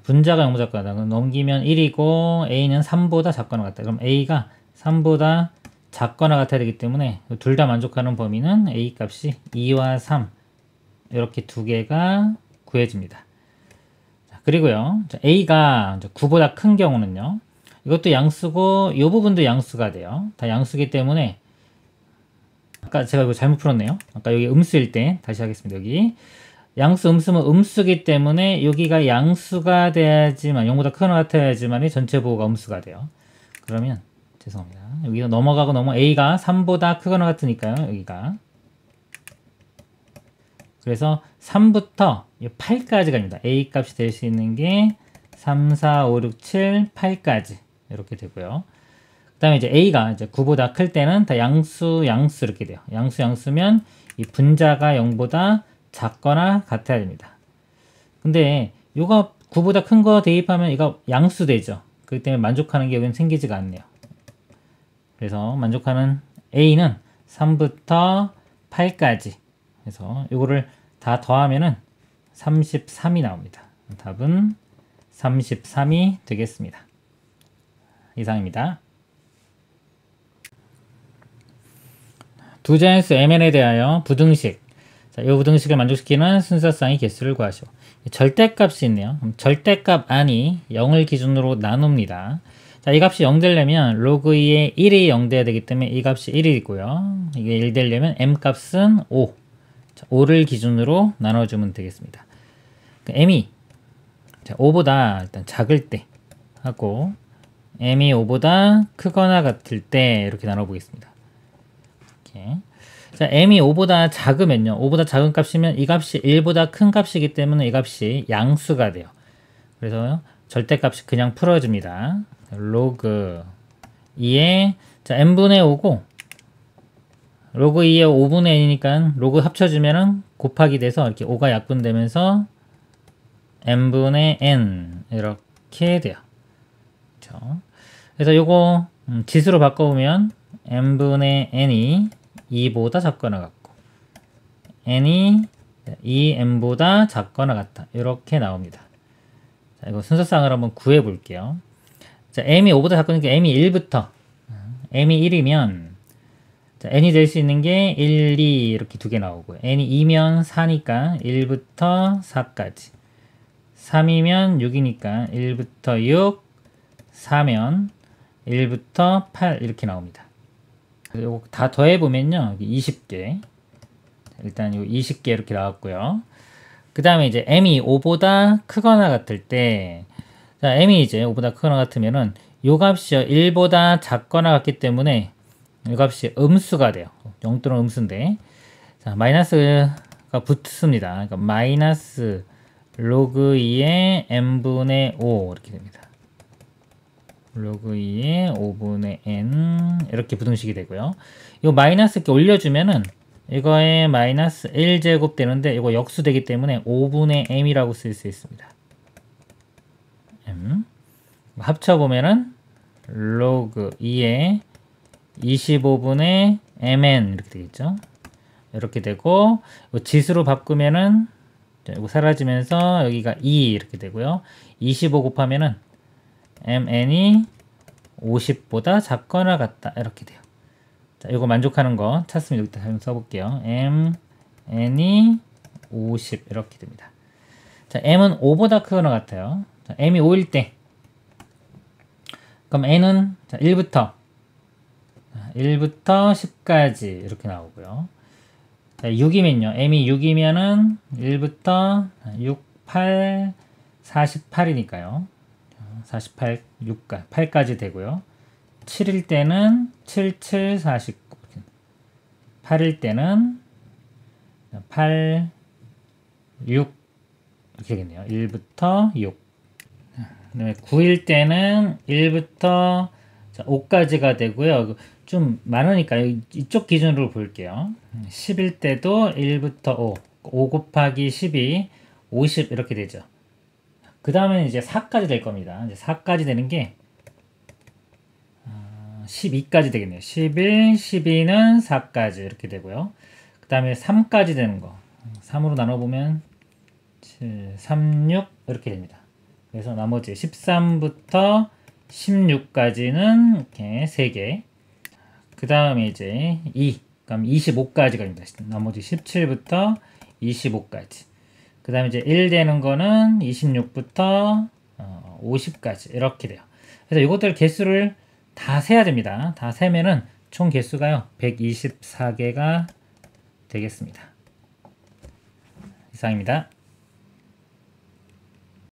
분자가 0보다 작거나 넘기면 1이고 a는 3보다 작거나 같다. 그럼 a가 3보다 작거나 같아야 되기 때문에 둘 다 만족하는 범위는 a 값이 2와 3 이렇게 두 개가 구해집니다. 자, 그리고요. a가 9보다 큰 경우는요. 이것도 양수고 이 부분도 양수가 돼요. 다 양수기 때문에 아까 제가 이거 잘못 풀었네요. 아까 여기 음수일 때 다시 하겠습니다. 여기 양수 음수면 음수기 때문에 여기가 양수가 돼야지만 0보다 크거나 같아야지만 전체 부호가 음수가 돼요. 그러면 죄송합니다. 여기서 넘어가고 a가 3보다 크거나 같으니까요. 여기가 그래서 3부터 8까지 갑니다. a 값이 될 수 있는 게 3, 4, 5, 6, 7, 8까지 이렇게 되고요. 그 다음에 이제 a가 이제 9보다 클 때는 다 양수 이렇게 돼요. 양수면 이 분자가 0보다 작거나 같아야 됩니다. 근데 이거 9보다 큰 거 대입하면 이거 양수 되죠. 그렇기 때문에 만족하는 게 여기는 생기지가 않네요. 그래서 만족하는 a는 3부터 8까지 그래서 이거를 다 더하면은 33이 나옵니다. 답은 33이 되겠습니다. 이상입니다. 두 자연수 mn에 대하여 부등식. 자, 이 부등식을 만족시키는 순서쌍의 개수를 구하시오. 절대값이 있네요. 그럼 절대값 안이 0을 기준으로 나눕니다. 자, 이 값이 0 되려면 로그 2의 1이 0 돼야 되기 때문에 이 값이 1이고요. 이게 1 되려면 m 값은 5. 자, 5를 기준으로 나눠주면 되겠습니다. m이 5보다 일단 작을 때 하고 m이 5보다 크거나 같을 때 이렇게 나눠보겠습니다. 이렇게. 자, m이 5보다 작으면요. 5보다 작은 값이면 이 값이 1보다 큰 값이기 때문에 이 값이 양수가 돼요. 그래서 절대값이 그냥 풀어집니다. 로그 2에 자, n분의 5고 로그 2에 5분의 n이니까 로그 합쳐주면은 곱하기 돼서 이렇게 5가 약분되면서 n분의 n 이렇게 돼요. 그렇죠? 그래서 요거 지수로 바꿔보면 n분의 n이 2보다 작거나 같고 n이 2n보다 작거나 같다. 이렇게 나옵니다. 자, 이거 순서쌍을 한번 구해 볼게요. 자, m이 5보다 작거니까 m이 1부터 m이 1이면 자, n이 될 수 있는 게 1, 2 이렇게 두 개 나오고 n이 2면 4니까 1부터 4까지 3이면 6이니까 1부터 6 4면 1부터 8 이렇게 나옵니다. 이거 다 더해보면요 20개 일단 요 20개 이렇게 나왔고요. 그 다음에 이제 m이 5보다 크거나 같을 때 자, m이 이제 5보다 크거나 같으면은 요 값이요 1보다 작거나 같기 때문에 이 값이 음수가 돼요. 영또는 음수인데 자, 마이너스가 붙습니다. 그러니까 마이너스 로그 2의 n분의 5 이렇게 됩니다. 로그 2의 5분의 n 이렇게 부등식이 되고요. 이거 마이너스 이렇게 올려주면은 이거에 마이너스 1제곱 되는데 이거 역수되기 때문에 5분의 m이라고 쓸 수 있습니다. m 합쳐보면은 로그 2의 25분의 mn 이렇게 되겠죠. 이렇게 되고 지수로 바꾸면은 이거 사라지면서 여기가 2 이렇게 되고요. 25 곱하면은 mn이 50보다 작거나 같다 이렇게 돼요. 자, 이거 만족하는 거 찾습니다. 여기다 한번 써볼게요. m n이 50 이렇게 됩니다. 자, m은 5보다 크거나 같아요. 자, m이 5일 때 그럼 n은 자, 1부터 10까지 이렇게 나오고요. 자, 6이면요. m이 6이면은 1부터 6, 8, 48이니까요. 48, 6까 8까지 되고요. 7일 때는 7, 7, 49. 8일 때는 8, 6 이렇게 되겠네요. 1부터 6. 그다음에 9일 때는 1부터 5까지가 되고요. 좀 많으니까 이쪽 기준으로 볼게요. 10일 때도 1부터 5 곱하기 12, 50 이렇게 되죠. 그 다음에 이제 4까지 될 겁니다. 이제 4까지 되는 게 12까지 되겠네요. 11, 12는 4까지 이렇게 되고요. 그 다음에 3까지 되는 거 3으로 나눠보면 7, 3, 6 이렇게 됩니다. 그래서 나머지 13부터 16까지는 이렇게 3개. 그 다음에 이제 2, 그럼 25까지가 됩니다. 나머지 17부터 25까지. 그 다음에 이제 1 되는 거는 26부터 50까지 이렇게 돼요. 그래서 이것들 개수를 다 세야 됩니다. 다 세면은 총 개수가요 124개가 되겠습니다. 이상입니다.